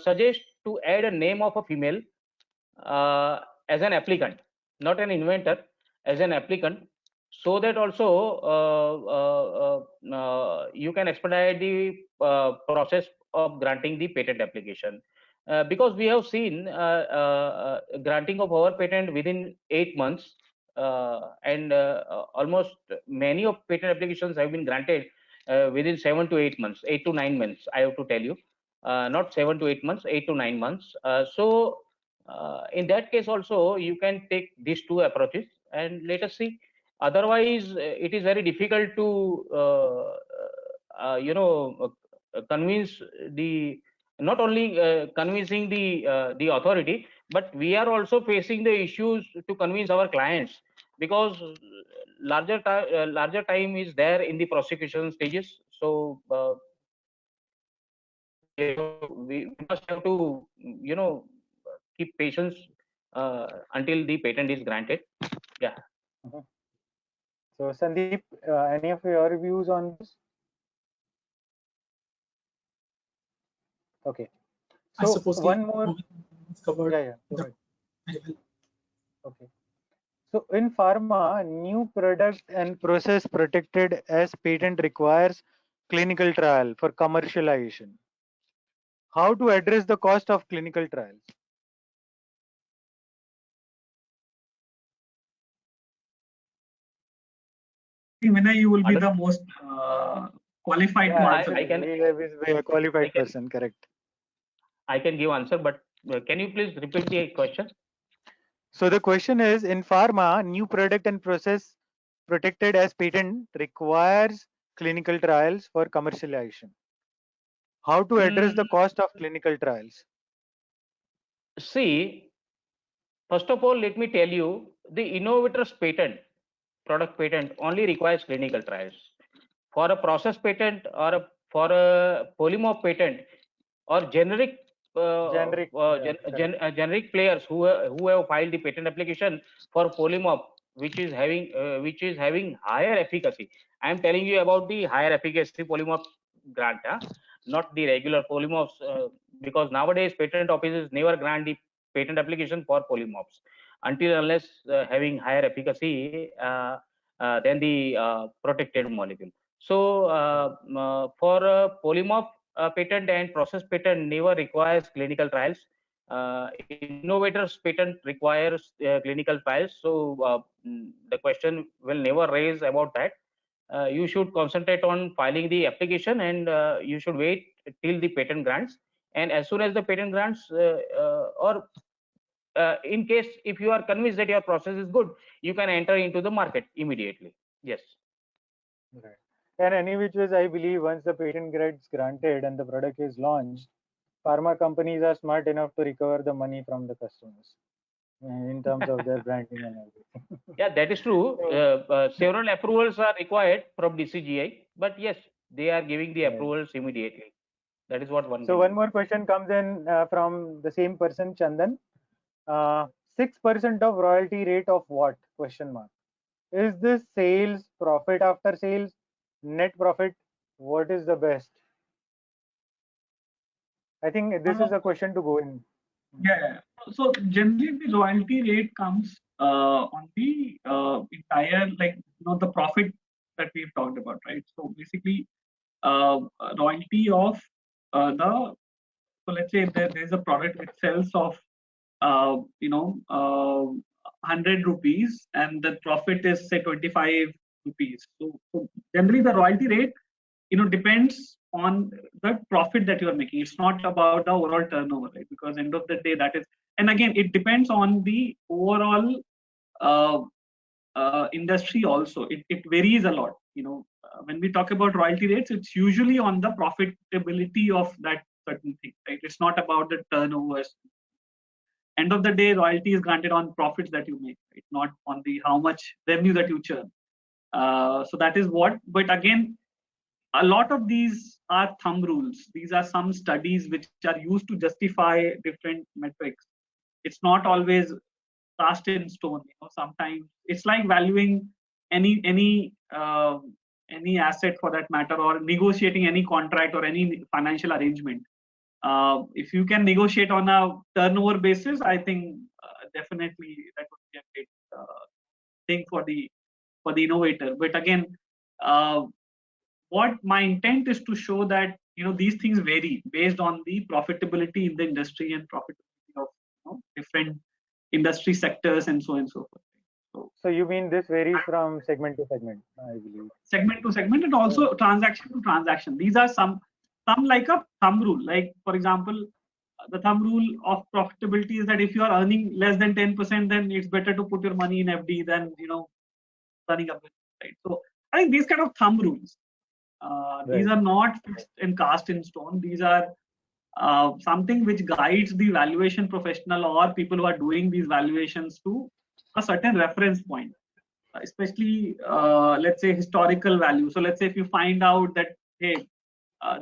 suggest to add a name of a female as an applicant, not an inventor, as an applicant, so that also you can expedite the process of granting the patent application. Because we have seen granting of our patent within 8 months, and almost many of patent applications have been granted within 7 to 8 months, 8 to 9 months, I have to tell you, not 7 to 8 months, 8 to 9 months. So in that case also, you can take these two approaches and let us see. Otherwise, it is very difficult to, convince the, not only convincing the authority, but we are also facing the issues to convince our clients, because larger time is there in the prosecution stages. So we must have to, keep patience until the patent is granted. Yeah. Mhm. So Sandeep, any of your views on this? Okay. I So suppose one more. it's covered Yeah, go the ahead. very well. Okay. So in pharma, new product and process protected as patent requires clinical trial for commercialization. How to address the cost of clinical trials? Vinay, you will be Other- the most qualified to Yeah, answer I this. can we have a I qualified can person, correct. I can give answer, but can you please repeat the question? So the question is, in pharma, new product and process protected as patent requires clinical trials for commercialization. How to address Mm, the cost of clinical trials? see, first of all, let me tell you, the innovator's patent, product patent, only requires clinical trials. For a process patent or for a polymorph patent or generic Generic, yeah, correct. generic players who have filed the patent application for polymorph, which is having higher efficacy. I am telling you about the higher efficacy polymorph grant, not the regular polymorphs, because nowadays patent offices never grant the patent application for polymorphs until unless having higher efficacy than the protected molecule. So for polymorph patent and process patent never requires clinical trials. Innovators patent requires clinical trials. So the question will never raise about that. You should concentrate on filing the application, and you should wait till the patent grants. And as soon as the patent grants, or in case if you are convinced that your process is good, you can enter into the market immediately. Yes. Right. And any which ways, I believe once the patent gets granted and the product is launched, pharma companies are smart enough to recover the money from the customers in terms of their branding and everything. Yeah, that is true. So, Several approvals are required from DCGI, but yes, they are giving the right. approvals immediately. That is what one So can one do. more question comes in from the same person, Chandan. 6% of royalty rate of what? Question mark. Is this sales, profit after sales, net profit? What is the best? I think this Uh, is a question to go in. yeah. So generally the royalty rate comes on the entire, like, the profit that we've talked about, right? So basically, royalty of the, so let's say there's a product which sells of uh, you know uh, 100 rupees and the profit is say 25 rupees. So generally the royalty rate depends on the profit that you are making. It's not about the overall turnover, right? Because end of the day, that is, and again, it depends on the overall uh, industry also. It varies a lot. When we talk about royalty rates, it's usually on the profitability of that certain thing, right? It's not about the turnovers. End of the day, royalty is granted on profits that you make, right? Not on the how much revenue that you churn. So that is what. But again, a lot of these are thumb rules. These are some studies which are used to justify different metrics. It's not always cast in stone. Sometimes it's like valuing any asset for that matter, or negotiating any contract or any financial arrangement. If you can negotiate on a turnover basis, I think definitely that would be a great thing for the innovator. But again, uh, what my intent is to show that these things vary based on the profitability in the industry and profitability of different industry sectors and so on and so forth. So you mean this varies from segment to segment, I believe. Segment to segment, and also transaction to transaction. These are some like a thumb rule. Like for example, the thumb rule of profitability is that if you are earning less than 10%, then it's better to put your money in FD than running a business, right? So I think these kind of thumb rules, these Right. are not fixed and cast in stone. These are something which guides the valuation professional or people who are doing these valuations to a certain reference point, especially let's say historical value. So let's say if you find out that, hey,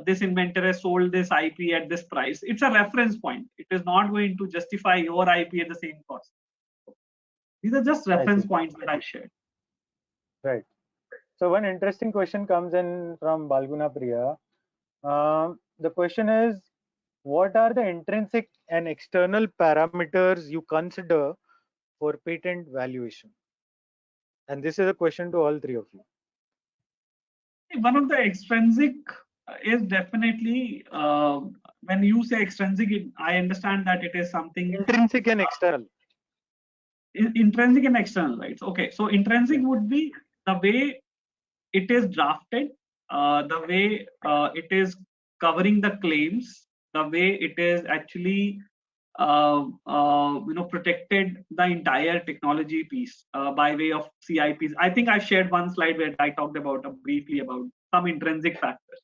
this inventor has sold this IP at this price, it's a reference point. It is not going to justify your IP at the same cost. These are just reference points that I shared. Right. So one interesting question comes in from Balguna Priya. The question is, what are the intrinsic and external parameters you consider for patent valuation? And this is a question to all three of you. One of the extrinsic is definitely, when you say extrinsic, I understand that it is something Intrinsic and external. Intrinsic and external, right? Okay, so intrinsic would be the way it is drafted, the way it is covering the claims, the way it is actually protected the entire technology piece by way of CIPs. I think I shared one slide where I talked about briefly about some intrinsic factors.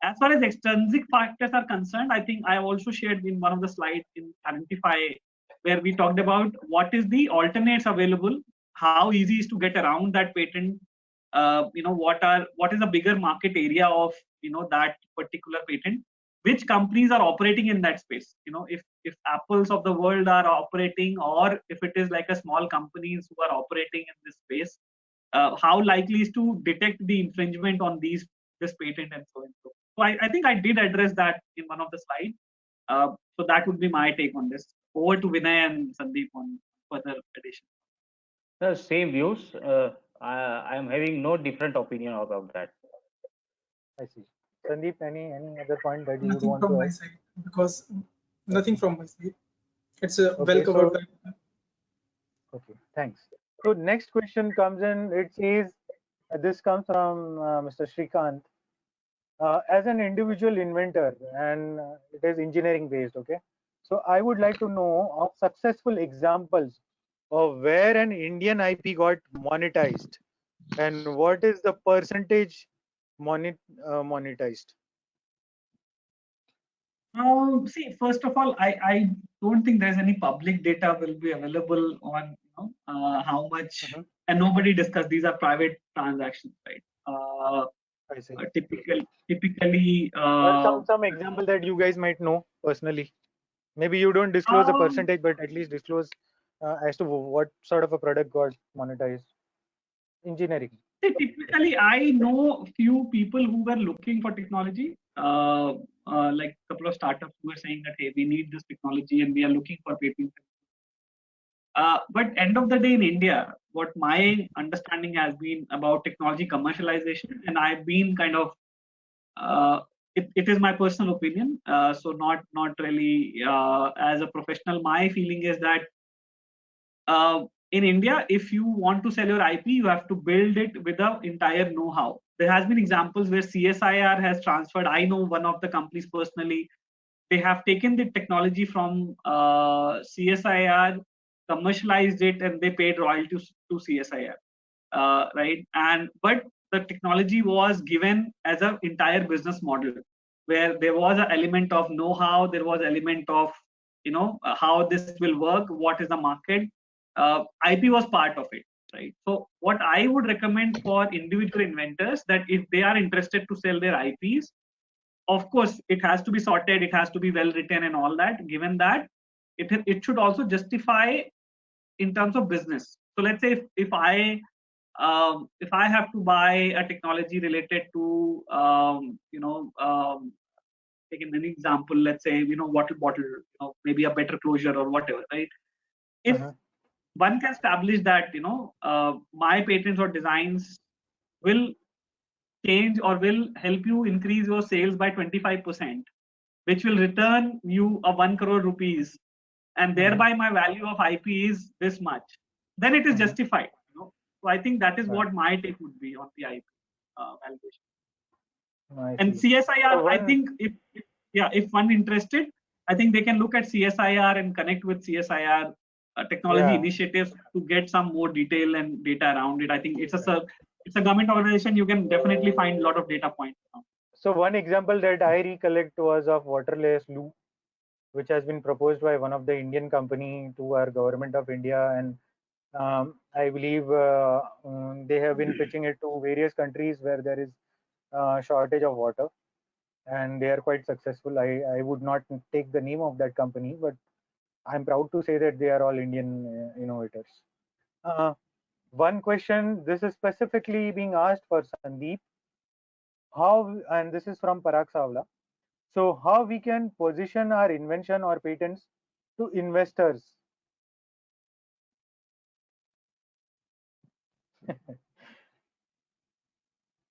As far as extrinsic factors are concerned, I think I also shared in one of the slides in Identify, where we talked about what is the alternates available, how easy is to get around that patent, what is the bigger market area of that particular patent, which companies are operating in that space. If Apples of the world are operating, or if it is like a small companies who are operating in this space, how likely is to detect the infringement on this patent and so on. So I think I did address that in one of the slides. So that would be my take on this. Over to Vinay and Sandeep on further addition. The same views. I am having no different opinion about that. I see. Sandeep, any other point that you would Nothing want from to my add? side, because nothing from my side. It's well Okay, covered so by. okay, thanks. So next question comes in. It says, this comes from Mr. Shrikant. As an individual inventor, and it is engineering based, okay? So I would like to know of successful examples of where an Indian IP got monetized, and what is the percentage monetized? See, first of all, I don't think there's any public data will be available on how much, and nobody discussed. These are private transactions, right? I see. Typically, Well, some example that you guys might know personally. Maybe you don't disclose a percentage, but at least disclose as to what sort of a product got monetized. Engineering. Typically, I know few people who were looking for technology, like a couple of startups who were saying that, hey, we need this technology and we are looking for patents. But end of the day in India, what my understanding has been about technology commercialization, and I've been kind of, it is my personal opinion, so not really as a professional. My feeling is that in India, if you want to sell your IP, you have to build it with the entire know-how. There has been examples where CSIR has transferred. I know one of the companies personally. They have taken the technology from CSIR, commercialized it, and they paid royalties to CSIR, right? But the technology was given as an entire business model, where there was an element of know-how, there was element of how this will work, what is the market. IP was part of it, right? So what I would recommend for individual inventors, that if they are interested to sell their IPs, of course it has to be sorted, it has to be well written and all that. Given that, it should also justify in terms of business. So let's say if I have to buy a technology related to taking an example, let's say bottle, maybe a better closure or whatever, right? If one can establish that my patents or designs will change or will help you increase your sales by 25%, which will return you a 1 crore rupees, and thereby my value of IP is this much, then it is justified. So I think that is Right. what my take would be on the IP valuation. I And see. CSIR, So I one, think if one interested, I think they can look at CSIR and connect with CSIR technology yeah. initiatives to get some more detail and data around it. I think it's a government organization. You can definitely find a lot of data points. So one example that I recollect was of waterless loop, which has been proposed by one of the Indian company to our government of India, and I believe they have been pitching it to various countries where there is shortage of water, and they are quite successful. I would not take the name of that company, but I'm proud to say that they are all Indian innovators. One question, this is specifically being asked for Sandeep. How, and this is from Parag Savla. So how we can position our invention or patents to investors?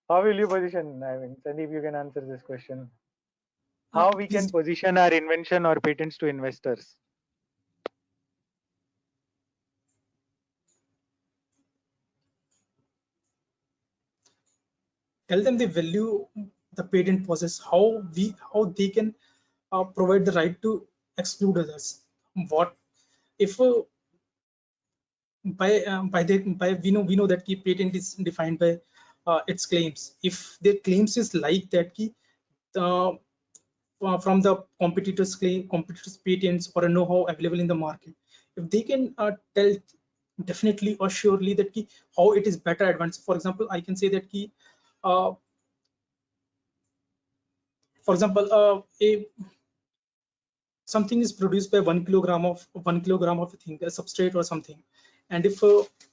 How will you position? I mean, Sandeep, you can answer this question. How we can Please position our invention or patents to investors? tell them the value the patent possess, how they can provide the right to exclude others. What if by we know that key patent is defined by its claims. If their claims is like that key uh, from the competitors patents or a know-how available in the market, if they can tell definitely or surely that key how it is better advanced. For example, I can say that key uh, for example a something is produced by 1 kilogram of a thing, a substrate or something, and if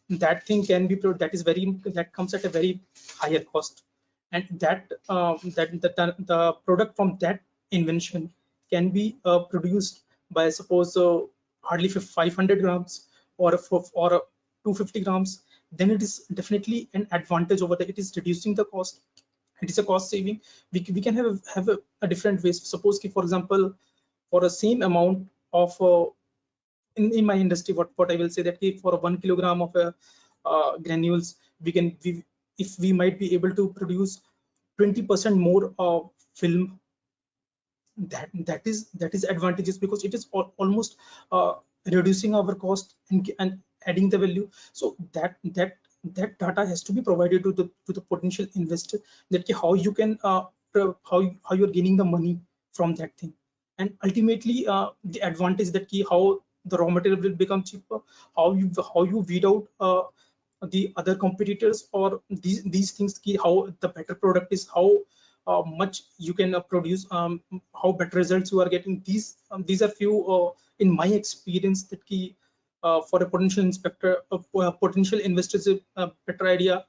that thing can be that is very that comes at a very higher cost, and the product from that invention can be produced by suppose hardly 500 grams or 250 grams, then it is definitely an advantage over that. It is reducing the cost, it is a cost saving. We can have a different ways. Suppose for example, for a same amount of in my industry, what I will say that for a 1 kilogram of granules, if we might be able to produce 20% more film, that is advantageous because it is almost reducing our cost and adding the value. So that data has to be provided to the potential investor, that how you can how you're gaining the money from that thing, and ultimately the advantage that key how the raw material will become cheaper, how you weed out the other competitors, or these things key how the better product is, how much you can produce, how better results you are getting. These are few in my experience that key for a potential inspector, potential investors, a better idea,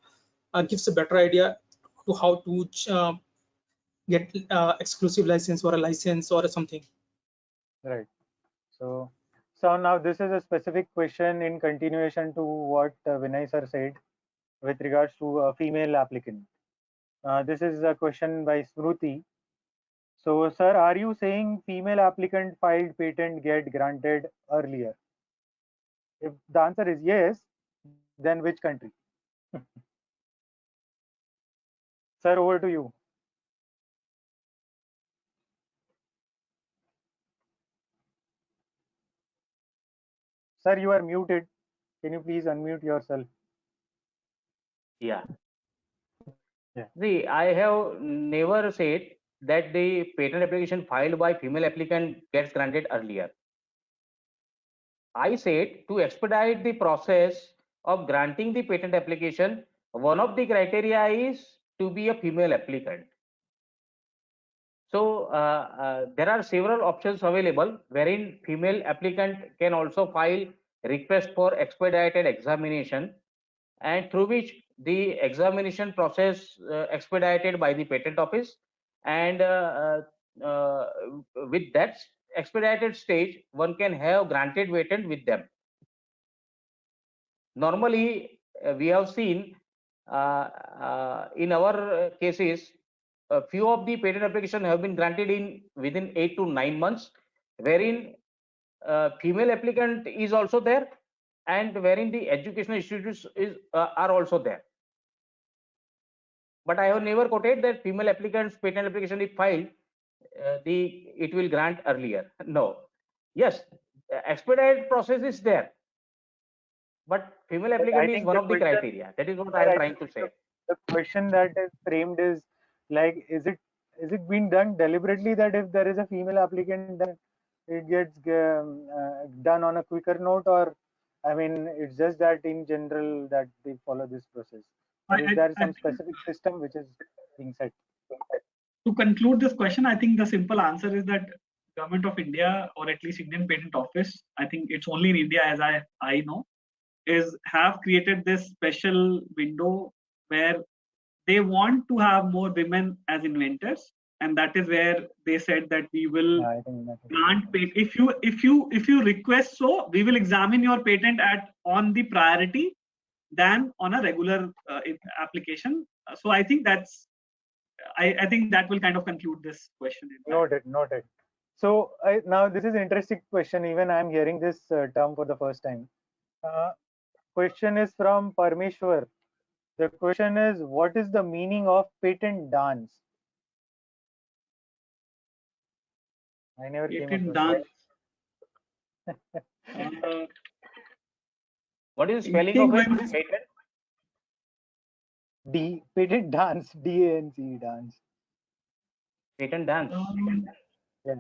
gives a better idea to how to get exclusive license or a license or something. Right. So now this is a specific question in continuation to what Vinay sir said with regards to a female applicant. This is a question by Smruti. So, sir, are you saying female applicant filed patent get granted earlier? If the answer is yes, then which country? Sir, over to you. Sir, you are muted. Can you please unmute yourself? Yeah. Yeah. See, I have never said that the patent application filed by female applicant gets granted earlier. I said to expedite the process of granting the patent application, one of the criteria is to be a female applicant. So there are several options available wherein female applicant can also file request for expedited examination, and through which the examination process expedited by the patent office, and with that expedited stage one can have granted patent with them. Normally we have seen in our cases a few of the patent applications have been granted in within 8 to 9 months, wherein female applicant is also there, and wherein the educational institutes are also there. But I have never quoted that female applicants patent application if filed, it will grant earlier. No. Yes, expedited process is there, but female applicant is one of the criteria. That is what I am trying to say. The question that is framed is like, is it being done deliberately that if there is a female applicant, then it gets done on a quicker note, or I mean, it's just that in general that they follow this process? Or is there some specific system which is being set? To conclude this question, I think the simple answer is that Government of India, or at least Indian Patent Office, I think it's only in India as I know, have created this special window where they want to have more women as inventors, and that is where they said that we will grant patent. If you request, so we will examine your patent on the priority than on a regular application. So I think I think that will kind of conclude this question. Noted. So now this is interesting question. Even I'm hearing this term for the first time. Question is from Parmeshwar. The question is, what is the meaning of patent dance? I never came across that. What is the spelling of it? Patent? Patent dance. D-A-N-C, dance. Patent dance. Yeah.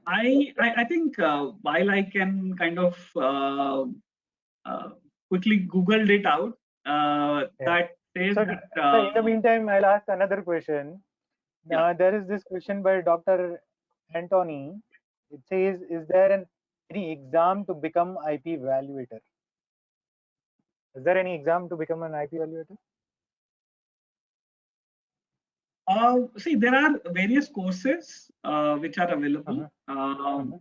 I think while I can kind of quickly Googled it out, that says so, that. So in the meantime, I'll ask another question. There is this question by Dr. Antony. It says, is there any exam to become IP evaluator? Is there any exam to become an IP evaluator? See, there are various courses which are available on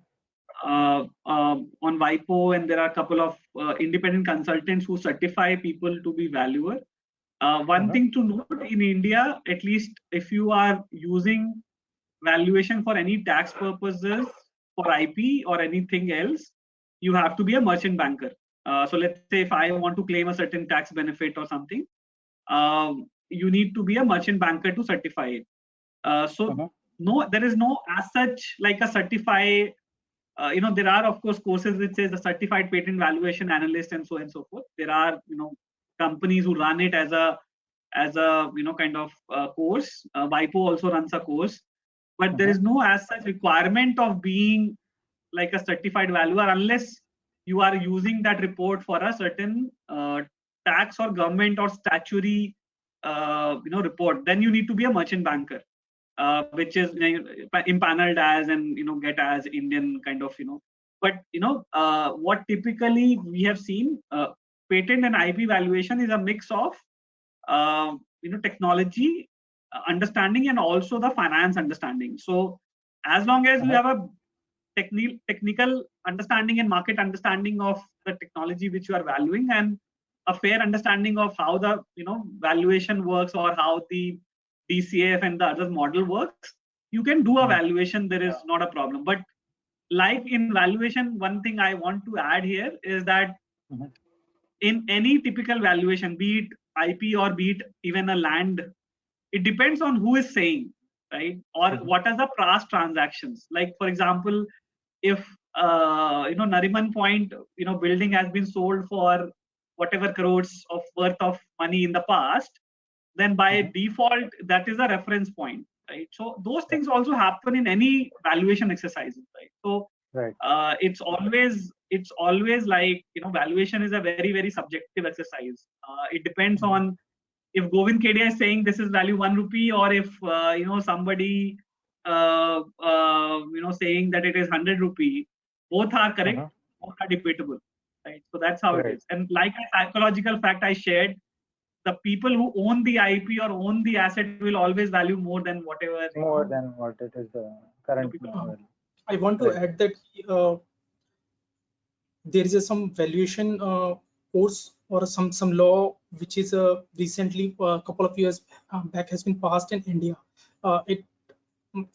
WIPO, and there are a couple of independent consultants who certify people to be valuer. One thing to note in India, at least if you are using valuation for any tax purposes, for IP or anything else, you have to be a merchant banker. So let's say if I want to claim a certain tax benefit or something, you need to be a merchant banker to certify it. No, there is no as such like a certify. There are of course courses which says a certified patent valuation analyst and so on and so forth. There are companies who run it as a kind of course. WIPO also runs a course, but there is no as such requirement of being like a certified valuer unless you are using that report for a certain tax or government or statutory report. Then you need to be a merchant banker, which is impaneled as and get as Indian kind of But what typically we have seen, patent and IP valuation is a mix of technology understanding and also the finance understanding. So as long as you have a technical understanding and market understanding of the technology which you are valuing, and a fair understanding of how the valuation works or how the DCF and the other model works, you can do a valuation. There is not a problem. But like in valuation, one thing I want to add here is that in any typical valuation, be it IP or be it even a land, it depends on who is saying, right? Or what are the past transactions. Like for example, if Nariman Point building has been sold for whatever crores of worth of money in the past, then by default that is a reference point, right? So those things also happen in any valuation exercises, right? So it's always like valuation is a very very subjective exercise. It depends on if Govind Kedia is saying this is value 1 rupee, or if somebody saying that it is 100 rupee. Both are correct, both are debatable, right? So that's how it is. And like a psychological fact I shared, the people who own the IP or own the asset will always value more than whatever. More than what it is the current. I want to add that there is some valuation course or some law which is recently a couple of years back has been passed in India.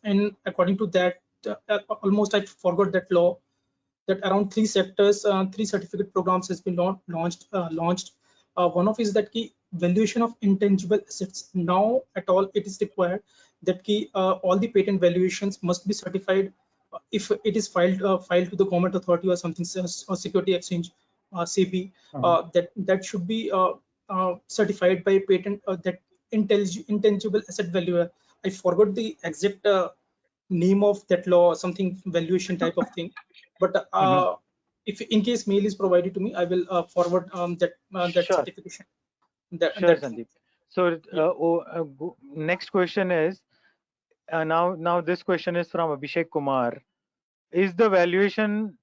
And according to that, almost I forgot that law. that around three sectors, three certificate programs has been launched. One of is that key valuation of intangible assets. Now at all it is required that key all the patent valuations must be certified if it is filed to the government authority or something, or security exchange, CP, that should be certified by patent, that intangible asset valuer. I forgot the exact name of that law or something, valuation type of thing, but if in case mail is provided to me, I will forward that Sure, certification, that sure, that thing. Sandeep. So Yeah. next question is, now this question is from Abhishek Kumar. Is the valuation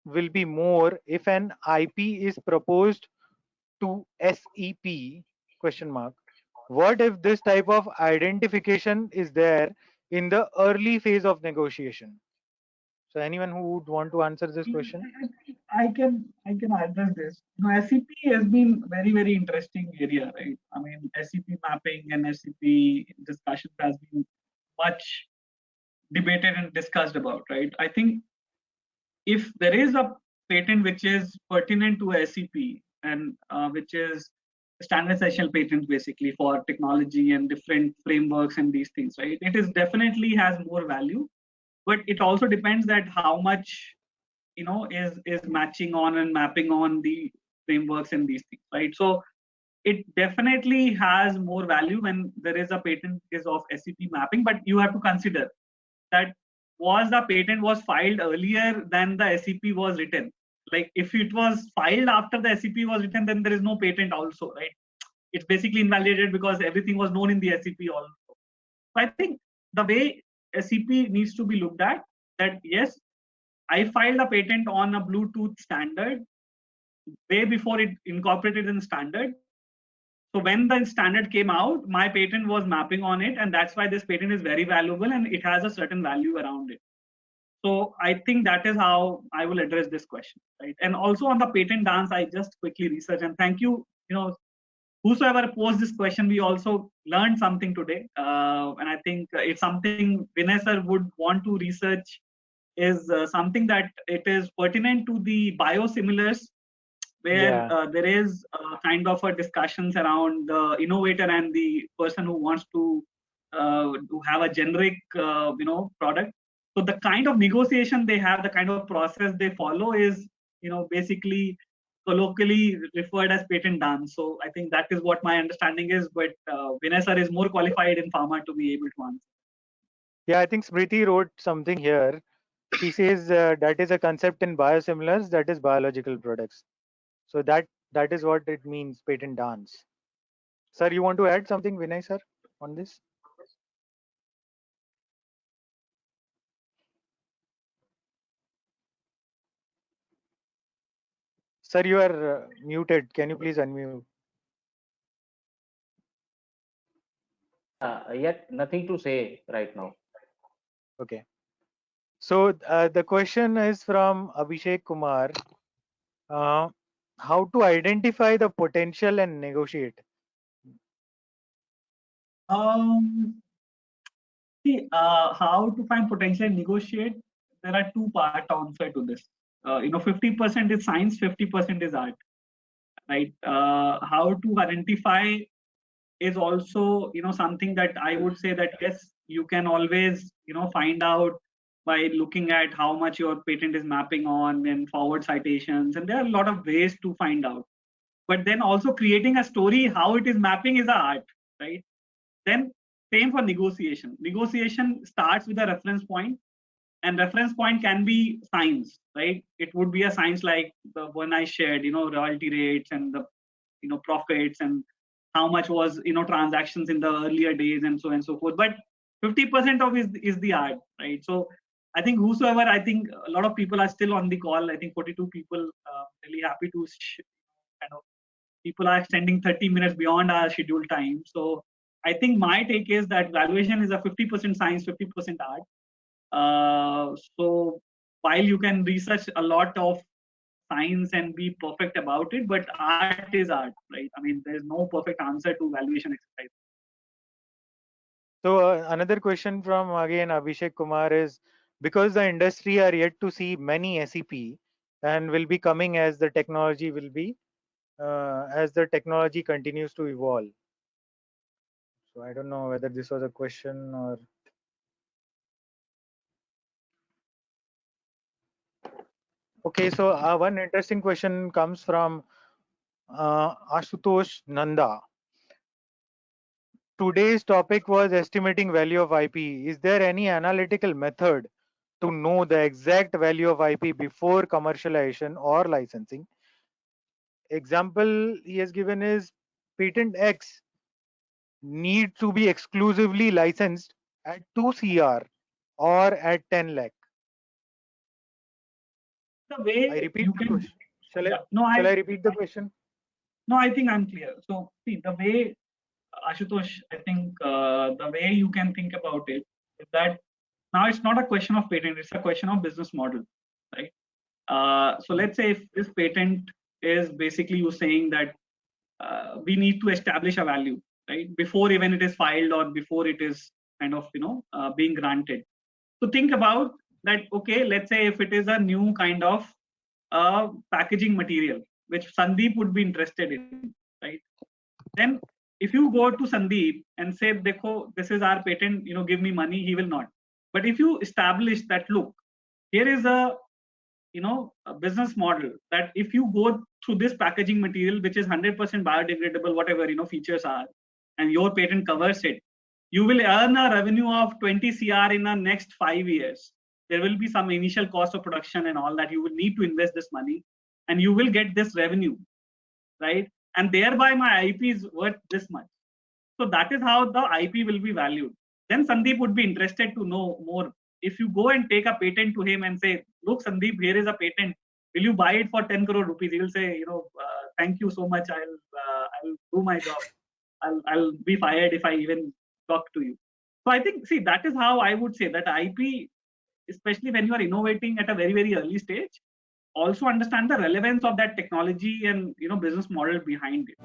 will be more if an IP is proposed to SEP, question mark? What if this type of identification is there in the early phase of negotiation? So anyone who would want to answer this question? I can address this. SCP has been very interesting area, right? I mean, SCP mapping and SCP discussion has been much debated and discussed about, right? I think if there is a patent which is pertinent to SCP and which is standardization patents basically for technology and different frameworks and these things, right? It is definitely has more value, but it also depends that how much is matching on and mapping on the frameworks and these things, right? So it definitely has more value when there is a patent is of SCP mapping, but you have to consider that was the patent was filed earlier than the SCP was written. Like if it was filed after the SCP was written, then there is no patent also, right? It's basically invalidated because everything was known in the SCP also. So I think the way SCP needs to be looked at, that yes, I filed a patent on a Bluetooth standard way before it incorporated in standard. So when the standard came out, my patent was mapping on it, and that's why this patent is very valuable and it has a certain value around it. So I think that is how I will address this question, right? And also on the patent dance, I just quickly research, and thank you, whosoever posed this question, we also learned something today, and I think it's something Vinay sir would want to research is something that it is pertinent to the biosimilars, where Yeah, there is kind of a discussions around the innovator and the person who wants to have a generic product. So the kind of negotiation they have, the kind of process they follow is basically colloquially referred as patent dance. So I think that is what my understanding is, but Vinay sir is more qualified in pharma to be able to answer. yeah. I think Smriti wrote something here. She says that is a concept in biosimilars, that is biological products. So that is what it means, patent dance. Sir, you want to add something, Vinay sir, on this? Sir, you are muted. Can you please unmute? Yet nothing to say right now. Okay. So the question is from Abhishek Kumar. Uh, how to identify the potential and negotiate? Um, See, how to find potential and negotiate? There are two part answer to this. 50% is science, 50% is art, right? How to identify is also, something that I would say that yes, you can always, find out by looking at how much your patent is mapping on and forward citations, and there are a lot of ways to find out. But then also creating a story how it is mapping is a art, right? Then same for negotiation. Negotiation starts with a reference point, and reference point can be science, right? It would be a science like the one I shared, royalty rates and the profits and how much was transactions in the earlier days and so on and so forth. But 50% of is the art, right? So I think whosoever, I think a lot of people are still on the call. I think 42 people. Really happy to kind of people are extending 30 minutes beyond our scheduled time. So I think my take is that valuation is a 50% science, 50% art. So while you can research a lot of science and be perfect about it, but art is art, right? I mean, there's no perfect answer to valuation exercise. So another question from again Abhishek Kumar is, because the industry are yet to see many SEP and will be coming as the technology continues to evolve. So I don't know whether this was a question or. Okay, so one interesting question comes from Ashutosh Nanda. Today's topic was estimating value of IP. Is there any analytical method to know the exact value of IP before commercialization or licensing? Example he has given is patent X need to be exclusively licensed at 2 CR or at 10 lakh. The way I repeat you the can, question. Shall yeah, I repeat the question? No, I think I'm clear. So see, the way Ashutosh, I think the way you can think about it is that now it's not a question of patent; it's a question of business model, right? So let's say if this patent is basically you saying that we need to establish a value, right, before even it is filed or before it is kind of being granted. So think about that. Okay, let's say if it is a new kind of packaging material which Sandeep would be interested in, right? Then if you go to Sandeep and say, "Dekho, this is our patent, give me money," he will not. But if you establish that, look, here is a business model that if you go through this packaging material which is 100% biodegradable, whatever features are, and your patent covers it, you will earn a revenue of 20 CR in the next 5 years. There will be some initial cost of production and all that. You will need to invest this money, and you will get this revenue, right? And thereby my IP is worth this much. So that is how the IP will be valued. Then Sandeep would be interested to know more. If you go and take a patent to him and say, "Look, Sandeep, here is a patent. Will you buy it for 10 crore rupees?" He will say, "Thank you so much. I'll do my job. I'll be fired if I even talk to you." So I think, see, that is how I would say that IP, especially when you are innovating at a very, very early stage, also understand the relevance of that technology and business model behind it.